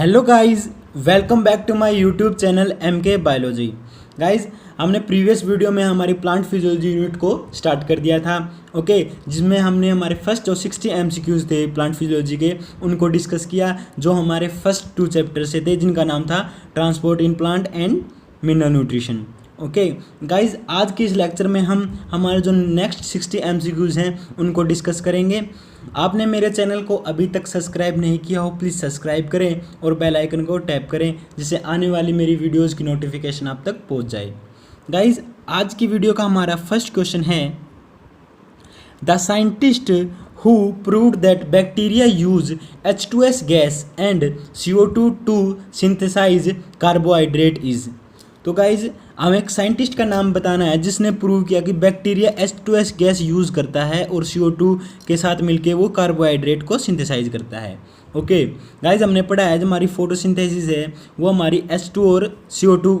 Hello guys, welcome back to my YouTube channel MK biology. Guys, हमने previous video में हमारी plant physiology unit को start कर दिया था। ओके, जिसमें हमने हमारे फर्स्ट जो 60 MCQs थे प्लांट फिजियोलॉजी के उनको डिस्कस किया, जो हमारे फर्स्ट 2 चैप्टर से थे, जिनका नाम था transport in plant and mineral nutrition. Okay guys, आज के इस लेक्चर में हम हमारे जो नेक्स्ट 60 MCQs हैं उनको डिस्कस करेंगे। आपने मेरे चैनल को अभी तक सब्सक्राइब नहीं किया हो, प्लीज़ सब्सक्राइब करें और बेल आइकन को टैप करें, जिससे आने वाली मेरी वीडियोस की नोटिफिकेशन आप तक पहुंच जाए। गाइज, आज की वीडियो का हमारा फर्स्ट क्वेश्चन है, the scientist who proved that bacteria use H2S gas and CO2 to synthesize carbohydrate is। तो गाइज, हमें एक साइंटिस्ट का नाम बताना है जिसने प्रूव किया कि बैक्टीरिया H2S गैस यूज़ करता है और CO2 के साथ मिलके वो कार्बोहाइड्रेट को सिंथेसाइज करता है। ओके गाइज, हमने पढ़ा है जो हमारी फोटोसिंथेसिस है वो हमारी H2 और CO2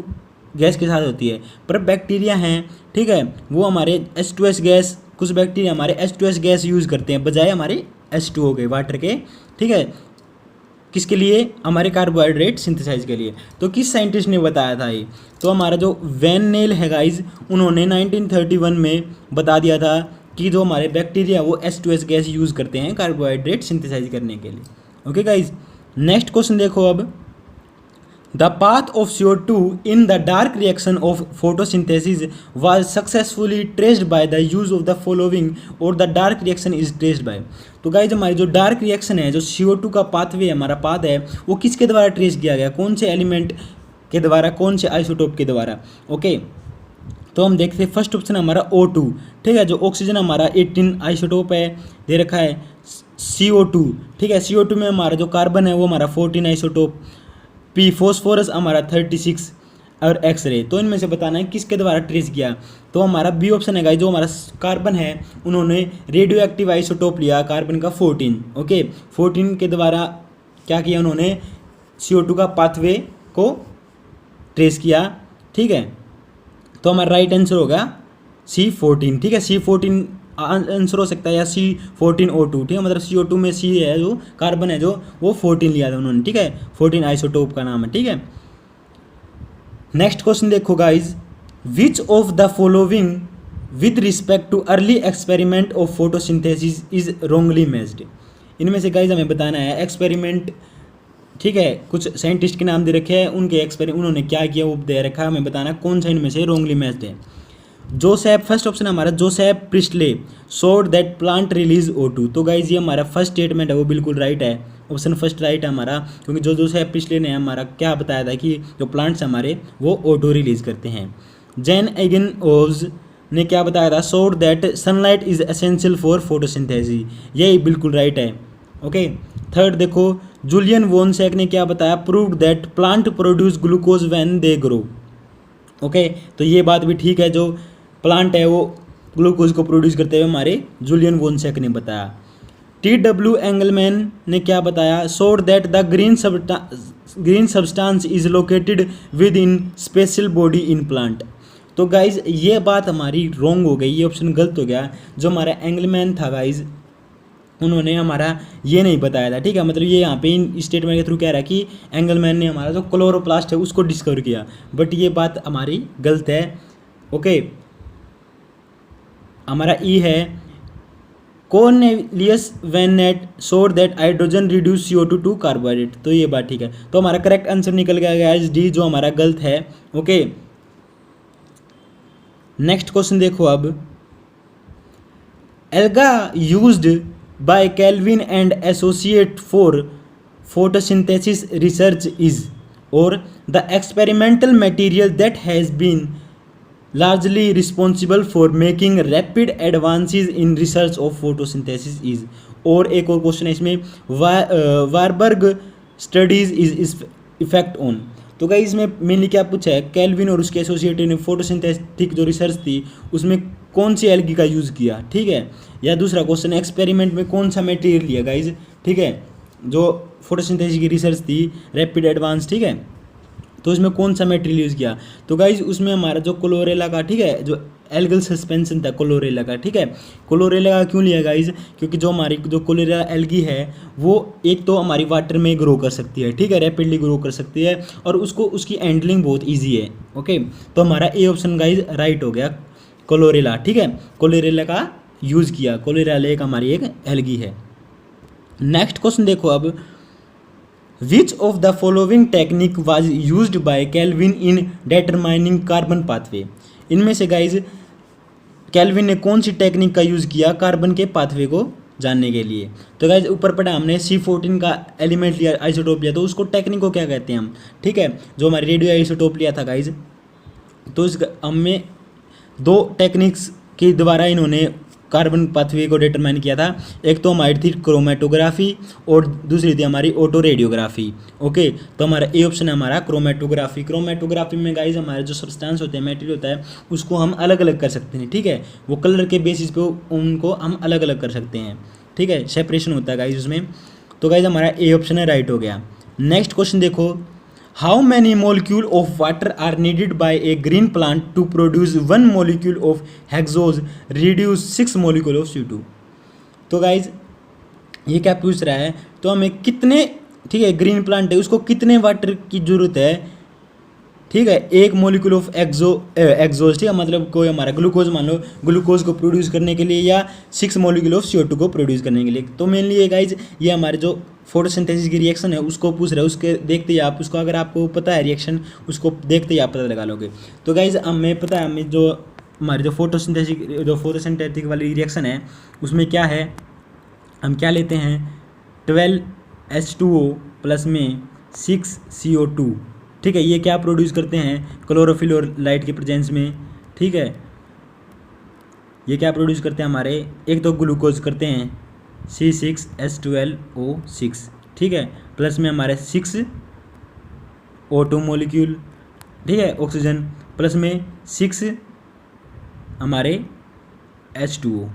गैस के साथ होती है, पर बैक्टीरिया हैं, ठीक है, वो हमारे H2S गैस, कुछ बैक्टीरिया हमारे H2S गैस यूज़ करते हैं बजाय हमारे H2O के, वाटर के, ठीक है, किसके लिए? हमारे कार्बोहाइड्रेट सिंथेसाइज के लिए। तो किस साइंटिस्ट ने बताया था ये? तो हमारा जो वैन नेल है गाइज, उन्होंने 1931 में बता दिया था कि जो हमारे बैक्टीरिया वो H2S गैस यूज़ करते हैं कार्बोहाइड्रेट सिंथेसाइज करने के लिए। ओके गाइज, नेक्स्ट क्वेश्चन देखो अब, the path of CO2 in the dark reaction of photosynthesis was successfully traced by the use of the following और the dark reaction is traced by. तो guys, हमारी जो dark reaction है, जो CO2 का pathway हमारा पाथ है, वो किसके द्वारा ट्रेस किया गया? कौन से एलिमेंट के द्वारा, कौन से आइसोटोप के द्वारा? ओके, तो हम देखते हैं फर्स्ट ऑप्शन हमारा O2, ठीक है, जो ऑक्सीजन हमारा 18 आइसोटोप है, दे रखा है CO2, ठीक है, CO2 में हमारा जो कार्बन है वो हमारा 14 आइसोटोप, पी फॉस्फोरस हमारा 36 और एक्सरे। तो इनमें से बताना है किसके द्वारा ट्रेस किया। तो हमारा बी ऑप्शन है गाइस, जो हमारा कार्बन है उन्होंने रेडियो एक्टिव आइसोटोप लिया कार्बन का 14। ओके, 14 के द्वारा क्या किया उन्होंने? CO2 का पाथवे को ट्रेस किया, ठीक है। तो हमारा राइट आंसर होगा C14, ठीक है, C14 आंसर हो सकता है या C14O2, ठीक है, मतलब CO2 में C है जो कार्बन है, जो वो 14 लिया था उन्होंने, ठीक है, 14 आइसोटोप का नाम है, ठीक है। नेक्स्ट क्वेश्चन देखो guys, which of the following with respect too early experiment of photosynthesis is wrongly matched. इनमें से गाइज हमें बताना है एक्सपेरिमेंट, ठीक है, कुछ साइंटिस्ट के नाम दे रखे हैं, उनके एक्सपेरिमेंट उन्होंने क्या किया वो दे रखा है, हमें बताना कौन सा इनमें से रॉन्गली मैच्ड है। जोसेफ, फर्स्ट ऑप्शन हमारा Joseph Presley showed that plant release O2। तो गाइज, ये हमारा फर्स्ट स्टेटमेंट है वो बिल्कुल राइट है, ऑप्शन फर्स्ट राइट है हमारा, क्योंकि जो जोसेफ प्रिस्टले ने हमारा क्या बताया था कि जो प्लांट्स हमारे वो O2 रिलीज करते हैं। जैन एगन ओव्स ने क्या बताया था? Showed that sunlight is essential for photosynthesis, ये बिल्कुल राइट है। ओके, थर्ड देखो, जूलियन वोनसेक ने क्या बताया? Proved that plant produce glucose when they grow. Okay, तो ये बात भी ठीक है, जो प्लांट है वो ग्लूकोज को प्रोड्यूस करते हुए हमारे जूलियन वोनसेक ने बताया। TW एंगलमैन ने क्या बताया? Showed that the green substance is located with in special body in plant. तो गाइज, ये बात हमारी रॉन्ग हो गई, ये ऑप्शन गलत हो गया। जो हमारा एंगलमैन था गाइज, उन्होंने हमारा ये नहीं बताया था, ठीक है, मतलब ये यहाँ पे इन स्टेटमेंट के थ्रू कह रहा है कि एंगलमैन ने हमारा जो क्लोरोप्लास्ट है उसको डिस्कवर किया, बट ये बात हमारी गलत है। ओके, हमारा ई है, Cornelius Van Niel showed that hydrogen reduce CO2 to carbohydrate. तो ये बात ठीक है, तो हमारा करेक्ट आंसर निकल गया है डी, जो हमारा गलत है। ओके, नेक्स्ट क्वेश्चन देखो अब, alga used by Calvin and associate for photosynthesis research is, और the experimental material that has been largely responsible for making rapid advances in research of photosynthesis is। और एक और क्वेश्चन है इसमें, Warburg studies is effect on. तो guys, इसमें mainly क्या पूछा है? कैल्विन और उसके एसोसिएटेड ने फोटोसिंथेटिक जो रिसर्च थी उसमें कौन सी एल्गी का यूज़ किया, ठीक है, या दूसरा क्वेश्चन एक्सपेरिमेंट में कौन सा मटेरियल लिया गाइज, ठीक है, जो फोटोसिंथेसिस की रिसर्च थी रैपिड एडवांस, ठीक है, तो इसमें कौन सा मटेरियल यूज़ किया? तो गाइज, उसमें हमारा जो क्लोरेला का, ठीक है, जो एल्गल सस्पेंशन था क्लोरेला का, ठीक है। क्लोरेला का क्यों लिया गाइज, क्योंकि जो हमारी जो क्लोरेला एल्गी है वो एक तो हमारी वाटर में ग्रो कर सकती है, ठीक है, रैपिडली ग्रो कर सकती है और उसको उसकी हैंडलिंग बहुत ईजी है। ओके, तो हमारा ए ऑप्शन गाइज राइट हो गया, क्लोरेला, ठीक है। क्लोरेला का यूज़ किया, क्लोरेला एक हमारी एक एल्गी है। नेक्स्ट क्वेश्चन देखो अब, which of the following technique was used by kelvin in determining carbon pathway. इनमें से गाइज केल्विन ने कौन सी टेक्निक का यूज़ किया कार्बन के पाथवे को जानने के लिए। तो गाइज ऊपर पढ़ा हमने C14 का एलिमेंट लिया, आइसोटोप लिया, तो उसको टेक्निक को क्या कहते हैं हम, ठीक है। जो हमारे रेडियो आइसोटोप लिया था गाइज, तो इस हमें दो टेक्निक्स के द्वारा इन्होंने कार्बन पाथवे को डिटरमाइन किया था। एक तो हमारी थी क्रोमेटोग्राफी और दूसरी थी हमारी ऑटो रेडियोग्राफी। ओके, तो हमारा ए ऑप्शन है हमारा क्रोमेटोग्राफी। क्रोमेटोग्राफी में गाइज हमारे जो सब्सटेंस होते हैं, मटेरियल होता है, उसको हम अलग अलग कर सकते हैं, ठीक है। वो कलर के बेसिस पे उनको हम अलग अलग कर सकते हैं, ठीक है, सेपरेशन होता है गाइज उसमें। तो गाइज हमारा ए ऑप्शन है राइट हो गया। नेक्स्ट क्वेश्चन देखो, how many molecule of water are needed by a green plant to produce 1 molecule of hexose reduce 6 molecule of CO2। तो गाइज ये क्या पूछ रहा है, तो हमें कितने, ठीक है, ग्रीन प्लांट है उसको कितने वाटर की जरूरत है, ठीक है, 1 मोलिक्यूल ऑफ एक्सोज, ठीक है, मतलब कोई हमारा ग्लूकोज मान लो, ग्लूकोज को प्रोड्यूस करने के लिए या 6 मोलिक्यूल ऑफ CO2 को प्रोड्यूस करने के लिए। तो मेनली ये गाइज ये हमारे जो फोटोसिंथेसिस की रिएक्शन है उसको पूछ रहा है, उसके देखते ही आप उसको, अगर आपको पता है रिएक्शन, उसको देखते ही आप पता लगा लोगे। तो गाइज हमें पता है, हमें जो हमारी जो फोटोसिंथेटिक वाली रिएक्शन है उसमें क्या है, हम क्या लेते हैं 12H2O प्लस में 6 CO2, ठीक है। ये क्या प्रोड्यूस करते हैं, क्लोरोफिल और लाइट के प्रेजेंस में, ठीक है। ये क्या प्रोड्यूस करते हैं हमारे, एक तो ग्लूकोज करते हैं C6H12O6, ठीक है, प्लस में हमारे 6 O2 मोलिक्यूल, ठीक है, ऑक्सीजन, प्लस में 6 हमारे H2O।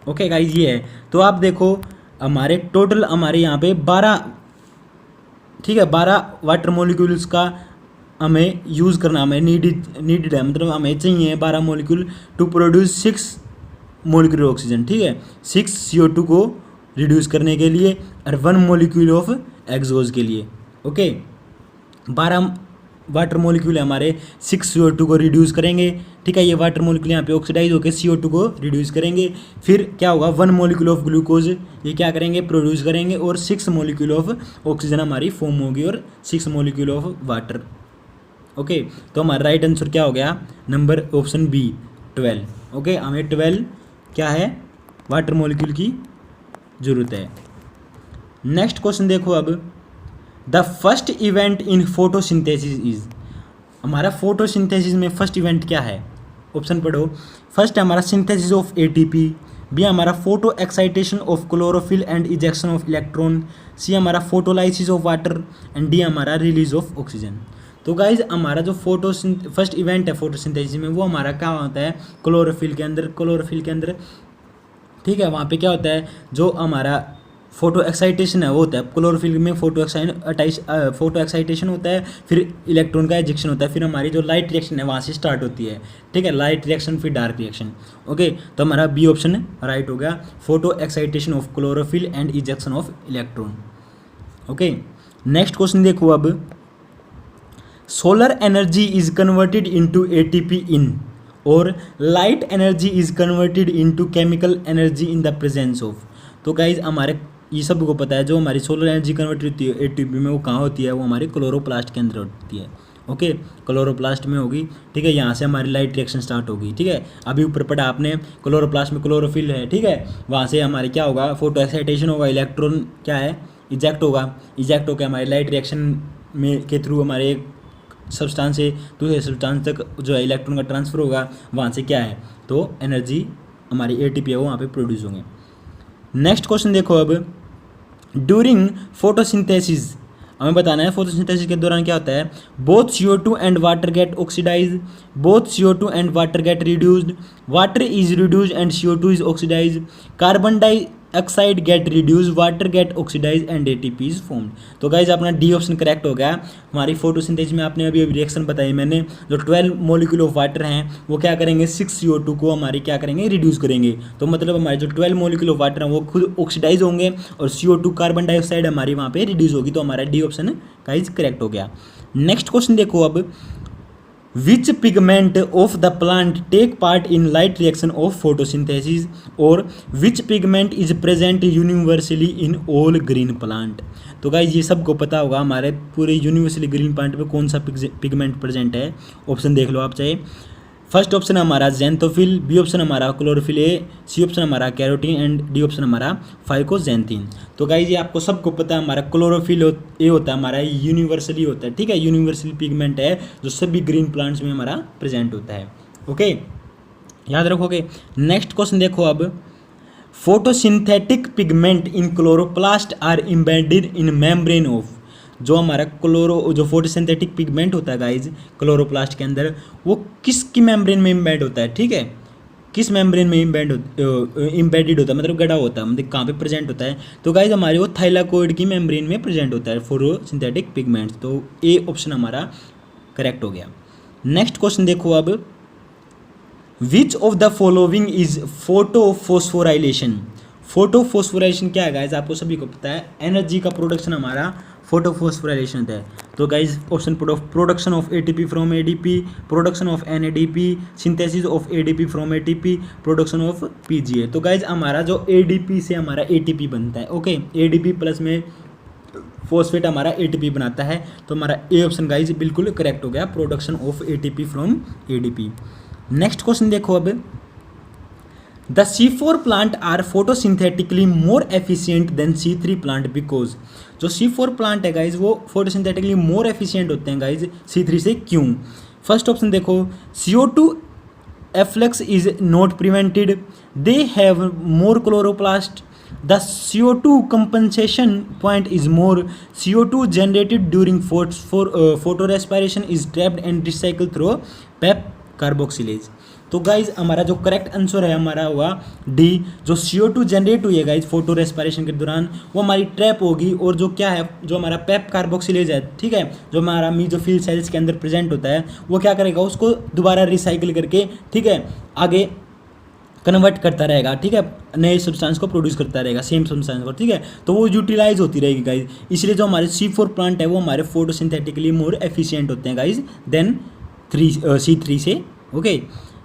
ओके गाइज ये है। तो आप देखो हमारे टोटल हमारे यहाँ पे 12, ठीक है, 12 वाटर मोलिक्यूल्स का हमें यूज़ करना, हमें नीडेड है, मतलब हमें चाहिए 12 molecule to produce 6 molecule oxygen, ठीक है, 6 CO2 को रिड्यूस करने के लिए और 1 मोलिक्यूल ऑफ एक्सोज के लिए। ओके, 12 वाटर मोलिक्यूल हमारे 6 CO2 को रिड्यूस करेंगे, ठीक है। ये वाटर मोलिक्यूल यहाँ पे ऑक्सीडाइज होकर CO2 को रिड्यूस करेंगे, फिर क्या होगा 1 मोलिक्यूल ऑफ ग्लूकोज ये क्या करेंगे प्रोड्यूस करेंगे, और 6 मोलिक्यूल ऑफ ऑक्सीजन हमारी फॉर्म होगी और 6 मोलिक्यूल ऑफ वाटर। ओके, तो हमारा राइट आंसर क्या हो गया, नंबर ऑप्शन बी 12। ओके, हमें 12 क्या है वाटर मोलिक्यूल की जरूरत है। नेक्स्ट क्वेश्चन देखो अब, the first event in photosynthesis is, हमारा फोटोसिंथेसिस में फर्स्ट इवेंट क्या है, ऑप्शन पढ़ो। फर्स्ट हमारा सिंथेसिस ऑफ ATP, बी हमारा photo excitation of chlorophyll and ejection of electron, C हमारा photolysis of water and D हमारा रिलीज ऑफ ऑक्सीजन। तो गाइज हमारा जो फर्स्ट इवेंट है फोटोसिंथेसिस में वो हमारा क्या होता है क्लोरोफिल के अंदर, ठीक है। वहाँ पे क्या होता है, जो हमारा फोटो एक्साइटेशन है वो होता है क्लोरोफिल में, फोटो एक्साइटेशन होता है, फिर इलेक्ट्रॉन का इजेक्शन होता है, फिर हमारी जो लाइट रिएक्शन है वहाँ से स्टार्ट होती है, ठीक है, लाइट रिएक्शन फिर डार्क रिएक्शन। ओके, तो हमारा बी ऑप्शन राइट हो गया, photo excitation of chlorophyll and ejection of electron. Okay, next question देखो अब, solar energy is converted into ATP इन, और light energy is converted into chemical energy in the presence of. तो guys हमारे ये सबको पता है, जो हमारी सोलर एनर्जी कन्वर्ट होती है ATP में वो कहाँ होती है, वो हमारे क्लोरोप्लास्ट के अंदर होती है। ओके, क्लोरोप्लास्ट में होगी, ठीक है, यहाँ से हमारी लाइट रिएक्शन स्टार्ट होगी, ठीक है। अभी ऊपर पढ़ा आपने क्लोरोप्लास्ट में क्लोरोफिल है, ठीक है, वहाँ से हमारे क्या होगा फोटो एक्साइटेशन होगा, इलेक्ट्रॉन क्या है इजेक्ट होगा, इजेक्ट होकर हमारी लाइट रिएक्शन में के थ्रू हमारे एक सब्सटेंस से दूसरे सब्सटेंस तक जो है इलेक्ट्रॉन का ट्रांसफ़र होगा, वहाँ से क्या है तो एनर्जी हमारी ATP है वो वहाँ पे प्रोड्यूस होंगे। नेक्स्ट क्वेश्चन देखो अब, ड्यूरिंग फोटोसिंथेसिस हमें बताना है फोटोसिंथेसिस के दौरान क्या होता है, both CO2 and water get oxidize, both CO2 and water get reduced, water is reduced and CO2 is oxidize, carbon oxide get reduce, water get oxidize and ATP is formed. तो guys अपना D option correct हो गया। हमारी photosynthesis में आपने अभी reaction बताई मैंने, जो 12 मॉलिक्यूल ऑफ वाटर हैं वो क्या करेंगे, 6 CO2 को हमारी क्या करेंगे, रिड्यूस करेंगे। तो मतलब हमारे जो 12 मॉलिक्यूल ऑफ वाटर हैं वो खुद ऑक्सीडाइज होंगे और CO2 कार्बन डाइऑक्साइड हमारी वहाँ पे रिड्यूस होगी। तो हमारा डी ऑप्शन गाइज करेक्ट हो गया। नेक्स्ट क्वेश्चन देखो अब, which pigment of the plant take part in light reaction of photosynthesis, और which pigment is present universally in all green plant. तो गाइज ये सबको पता होगा हमारे पूरे यूनिवर्सली ग्रीन प्लांट में कौन सा पिगमेंट प्रेजेंट है। ऑप्शन देख लो आप चाहे। फर्स्ट ऑप्शन हमारा जेंथोफिल, बी ऑप्शन हमारा क्लोरोफिल ए, सी ऑप्शन हमारा कैरोटीन एंड डी ऑप्शन हमारा फाइकोजेंथिन। तो गाइज ये आपको सबको पता है हमारा क्लोरोफिल ए होता है हमारा यूनिवर्सली होता है, ठीक है, यूनिवर्सल पिगमेंट है जो सभी ग्रीन प्लांट्स में हमारा प्रेजेंट होता है। ओके, याद रखोगे। नेक्स्ट क्वेश्चन देखो अब, photosynthetic pigment in chloroplast are embedded in membrane of. जो हमारा जो फोटोसिंथेटिक पिगमेंट होता है गाइज क्लोरोप्लास्ट के अंदर, वो किसकी मेम्ब्रेन में इम्बेड होता है, ठीक है, किस मेम्ब्रेन में इम्बेडेड होता है, मतलब गड़ा होता है, मतलब कहाँ पे प्रेजेंट होता है। तो गाइज हमारे वो थाइलाकोइड की मेम्ब्रेन में प्रेजेंट होता है फोटोसिंथेटिक पिगमेंट्स। तो ए ऑप्शन हमारा करेक्ट हो गया। नेक्स्ट क्वेश्चन देखो अब, which of the following is photophosphorylation. Photophosphorylation क्या है गाइज, आपको सभी को पता है, एनर्जी का प्रोडक्शन हमारा फोटोफोस्फोराइलेशन होता है। तो guys option production of ATP from ADP, production of NADP, synthesis of ADP from ATP, production of PGA। तो गाइज हमारा जो ADP से हमारा ATP बनता है, ओके, ADP प्लस में फॉस्फेट हमारा ATP बनाता है। तो हमारा ए ऑप्शन गाइज बिल्कुल करेक्ट हो गया, production of ATP from ADP। Next question देखो अब, the C4 plant are photosynthetically more efficient than C3 plant because. जो C4 प्लांट है गाइज वो फोटोसिंथेटिकली मोर एफिशिएंट होते हैं गाइज C3 से, क्यों। फर्स्ट ऑप्शन देखो, CO2 efflux is not prevented, they have more chloroplast, the CO2 compensation point is more, CO2 generated during photorespiration is trapped and recycled through PEP carboxylase. तो guys हमारा जो correct answer है हमारा हुआ D, जो CO2 generate हुई है guys photo respiration के दौरान वो हमारी ट्रैप होगी, और जो क्या है, जो हमारा पेप कार्बोक्सिलेज है, ठीक है, जो हमारा मीजोफिल सेल्स के अंदर प्रेजेंट होता है, वो क्या करेगा, उसको दोबारा रिसाइकिल करके, ठीक है, आगे कन्वर्ट करता रहेगा, ठीक है, नए सब्सटेंस को प्रोड्यूस करता रहेगा, सेम सब्सटेंस को, ठीक है, तो वो यूटिलाइज होती रहेगी गाइज। इसलिए जो हमारे C4 प्लांट है वो हमारे फोटोसिंथेटिकली मोर एफिशिएंट होते हैं गाइज देन C3 से। ओके,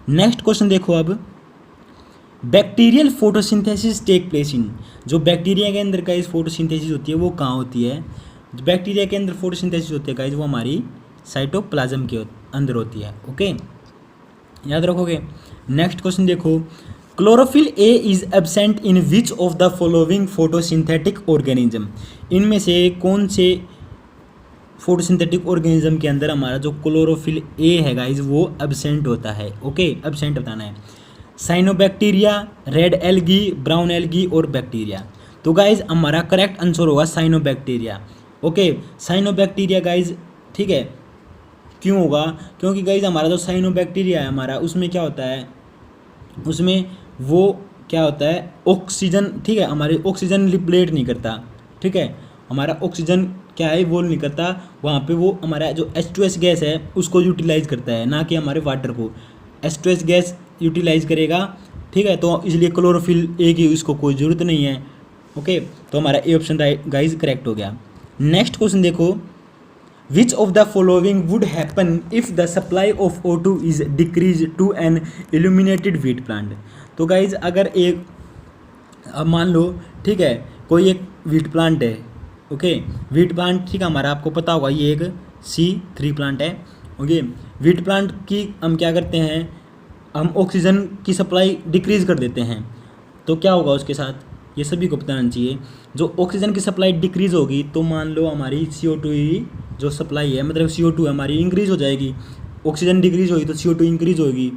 नेक्स्ट क्वेश्चन देखो अब, bacterial photosynthesis take place in. जो बैक्टीरिया के अंदर गाइज फोटोसिंथेसिस होती है वो कहाँ होती है, जो बैक्टीरिया के अंदर फोटोसिंथेसिस होती है गाइज वो हमारी साइटोप्लाज्म के अंदर होती है। ओके, याद रखोगे। नेक्स्ट क्वेश्चन देखो, chlorophyll A is absent in which of the following photosynthetic organism. इनमें से कौन से फोटोसिंथेटिक ऑर्गेनिज्म के अंदर हमारा जो क्लोरोफिल ए है गाइज वो एब्सेंट होता है। ओके, एब्सेंट बताना है। Cyanobacteria, red algae, brown algae और बैक्टीरिया। तो गाइज हमारा करेक्ट आंसर होगा साइनोबैक्टीरिया। ओके, साइनोबैक्टीरिया गाइज, ठीक है, क्यों होगा, क्योंकि गाइज हमारा जो साइनोबैक्टीरिया है हमारा उसमें क्या होता है, उसमें वो क्या होता है, ऑक्सीजन, ठीक है, हमारे ऑक्सीजन लिबरेट नहीं करता, ठीक है, हमारा ऑक्सीजन क्या है वो नहीं करता, वहाँ पे वो हमारा जो H2S गैस है उसको यूटिलाइज करता है, ना कि हमारे वाटर को। H2S गैस यूटिलाइज करेगा, ठीक है, तो इसलिए क्लोरोफिल ए की उसको कोई ज़रूरत नहीं है। ओके, तो हमारा ए ऑप्शन गाइज करेक्ट हो गया। नेक्स्ट क्वेश्चन देखो, which of the following would happen if the supply of O2 is decrease to an illuminated wheat plant. तो गाइज अगर एक, अब मान लो, ठीक है, कोई एक व्हीट प्लांट है, ओके, व्हीट प्लांट, ठीक है, हमारा आपको पता होगा ये एक C3 प्लांट है। ओके, व्हीट प्लांट की हम क्या करते हैं, हम ऑक्सीजन की सप्लाई डिक्रीज़ कर देते हैं, तो क्या होगा उसके साथ, ये सभी को पता होना चाहिए। जो ऑक्सीजन की सप्लाई डिक्रीज़ होगी तो मान लो हमारी CO2 ही जो सप्लाई है, मतलब CO2 हमारी इंक्रीज़ हो जाएगी। ऑक्सीजन डिक्रीज़ होगी तो CO2 इंक्रीज़ होगी,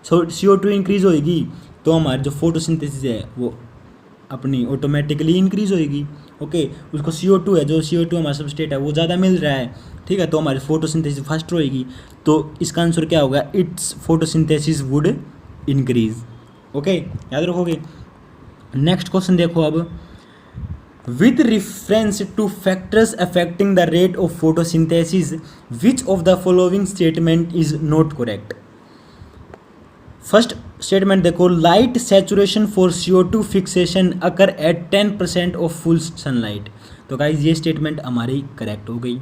CO2 इंक्रीज़ होगी तो हमारी जो फोटोसिंथेसिस है वो अपनी ऑटोमेटिकली इंक्रीज़ होएगी। ओके, उसको CO2 है, जो CO2 हमारा सबस्ट्रेट है वो ज़्यादा मिल रहा है, ठीक है, तो हमारी फोटोसिंथेसिस फास्ट होएगी। तो इसका आंसर क्या होगा, it's photosynthesis would increase. Okay, याद रखोगे। नेक्स्ट क्वेश्चन देखो अब, with reference to factors affecting the rate of photosynthesis, which of the following statement is not correct? First statement देखो, light saturation for CO2 fixation occur at 10% of full sunlight. तो guys ये statement हमारी correct हो गई।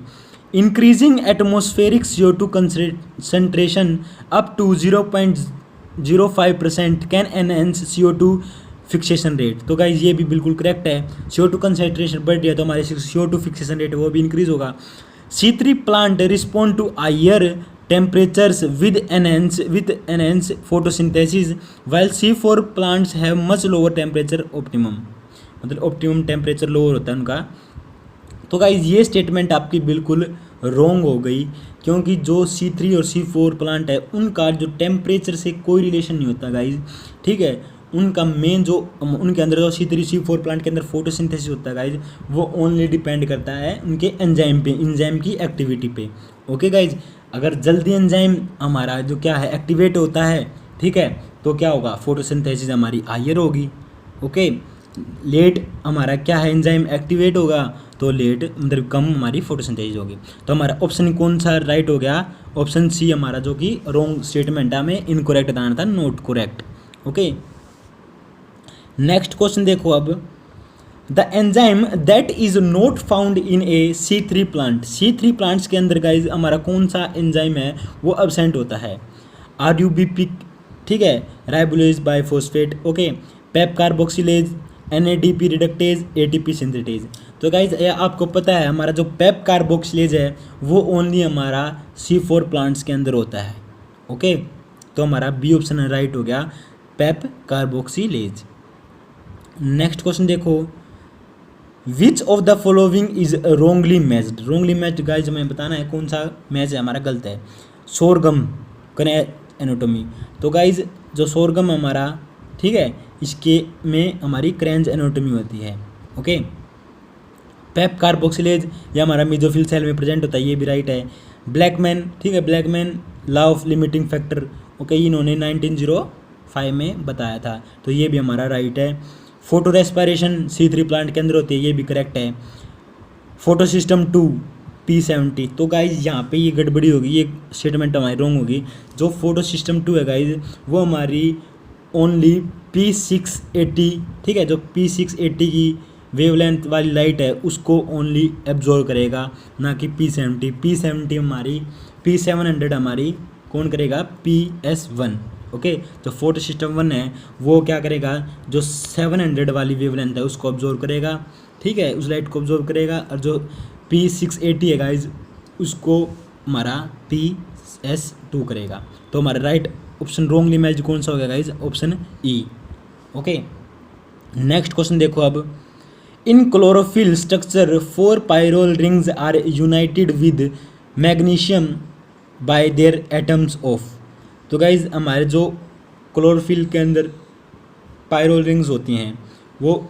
Increasing atmospheric CO2 concentration up to 0.05% can enhance CO2 fixation rate. तो guys ये भी बिल्कुल करेक्ट है। CO2 कंसंट्रेशन बढ़ गया तो हमारे CO2 फिक्सेशन रेट वो भी इंक्रीज होगा। C3 plant respond to higher temperatures with enhance photosynthesis while C4 plants have much lower temperature optimum, मतलब ऑप्टिमम टेम्परेचर लोअर होता है उनका। तो गाइज ये स्टेटमेंट आपकी बिल्कुल रॉन्ग हो गई, क्योंकि जो C3 और C4 प्लांट है उनका जो टेम्परेचर से कोई रिलेशन नहीं होता गाइज, ठीक है। उनका मेन जो उनके अंदर जो C3 C4 प्लांट के अंदर फोटोसिंथेसिस होता है गाइज, वो ओनली डिपेंड करता है उनके एंजाइम पे, एंजाइम की एक्टिविटी पे। ओके गाइज, अगर जल्दी एंजाइम हमारा जो क्या है एक्टिवेट होता है, ठीक है, तो क्या होगा, फोटोसिंथेसिस हमारी हायर होगी। ओके, लेट हमारा क्या है एंजाइम एक्टिवेट होगा तो लेट मतलब कम हमारी फोटोसिंथेसिस होगी। तो हमारा ऑप्शन कौन सा राइट हो गया, ऑप्शन सी हमारा जो कि रॉन्ग स्टेटमेंट है, हमें इनकरेक्ट बताना था, not correct. Okay, next question देखो अब, the enzyme that is not found in A C3 plant. C3 plants के अंदर गाइज हमारा कौन सा एंजाइम है वो एब्सेंट होता है, RUBP, ठीक है, ribulose bisphosphate, okay, PEP carboxylase, NADP reductase, ATP synthetase. तो गाइज आपको पता है हमारा जो पेप कार्बोक्सिलेज है वो ओनली हमारा C4 प्लांट्स के अंदर होता है। ओके, तो हमारा बी ऑप्शन राइट हो गया, पेप कार्बोक्सिलेज। नेक्स्ट क्वेश्चन देखो, which of the following is wrongly matched. Wrongly matched guys हमें बताना है कौन सा मैच है हमारा गलत है। Sorghum Kranz anatomy. तो गाइज जो सोरगम हमारा, ठीक है, इसके में हमारी क्रैंच एनाटॉमी होती है। ओके, पेप कार्बोक्सिलेज ये हमारा मेसोफिल सेल में प्रेजेंट होता है, ये भी राइट है। ब्लैकमैन, ठीक है, Blackman law of limiting factor, okay, इन्होंने 1905 में बताया था, तो ये भी हमारा राइट है। फोटो रेस्पिरेशन C3 प्लांट के अंदर होती है, ये भी करेक्ट है। Photo system 2 P70। तो गाइज यहाँ पे ये गड़बड़ी होगी, ये स्टेटमेंट हमारी रॉन्ग होगी। जो फोटो सिस्टम 2 है गाइज वो हमारी ओनली P680, ठीक है, जो P680 की वेवलेंथ वाली लाइट है उसको ओनली एब्जॉर्व करेगा, ना कि P70। P70 हमारी, P700 हमारी कौन करेगा, PS1। ओके, जो फोटो सिस्टम 1 है वो क्या करेगा, जो 700 वाली वेवलेंथ है उसको ऑब्जर्व करेगा, ठीक है, उस लाइट को ऑब्जर्व करेगा। और जो P680 है गाइज उसको हमारा PS2 करेगा। तो हमारा राइट ऑप्शन रॉन्गली मैच्ड कौन सा हो गया guys, option E. Okay, next question देखो अब, in chlorophyll structure 4 pyrrole rings are united with magnesium by their atoms of. तो गाइज हमारे जो क्लोरोफिल के अंदर पायरोल रिंग्स होती हैं वो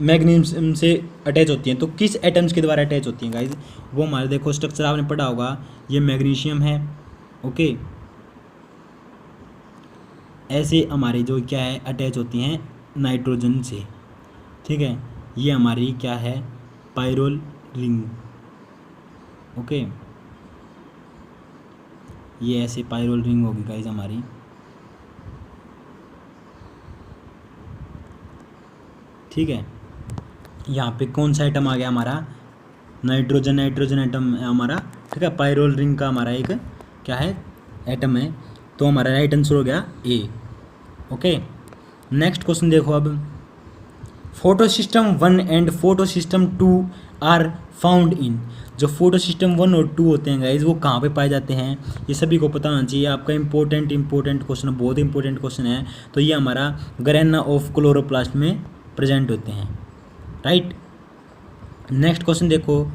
मैग्नीशियम से अटैच होती हैं, तो किस एटम्स के द्वारा अटैच होती हैं गाइज, वो हमारे देखो स्ट्रक्चर आपने पढ़ा होगा, ये मैग्नीशियम है। ओके, ऐसे हमारी जो क्या है अटैच होती हैं नाइट्रोजन से, ठीक है, ये हमारी क्या है पायरोल रिंग। ओके, ये ऐसे पायरोल रिंग होगी गाइज हमारी, ठीक है। यहाँ पे कौन सा आइटम आ गया हमारा, नाइट्रोजन, नाइट्रोजन आइटम है हमारा, ठीक है, पायरोल रिंग का हमारा एक क्या है एटम है, तो हमारा राइट आंसर हो गया ए। ओके, नेक्स्ट क्वेश्चन देखो अब, photo system 1 and photo system 2 are found in. जो फोटो सिस्टम 1 और 2 होते हैं गाइज वो कहाँ पे पाए जाते हैं, ये सभी को पता होना चाहिए। आपका इंपॉर्टेंट क्वेश्चन, बहुत इंपॉर्टेंट क्वेश्चन है। तो ये हमारा ग्रेना ऑफ क्लोरोप्लास्ट में प्रेजेंट होते हैं, राइट। नेक्स्ट क्वेश्चन देखो,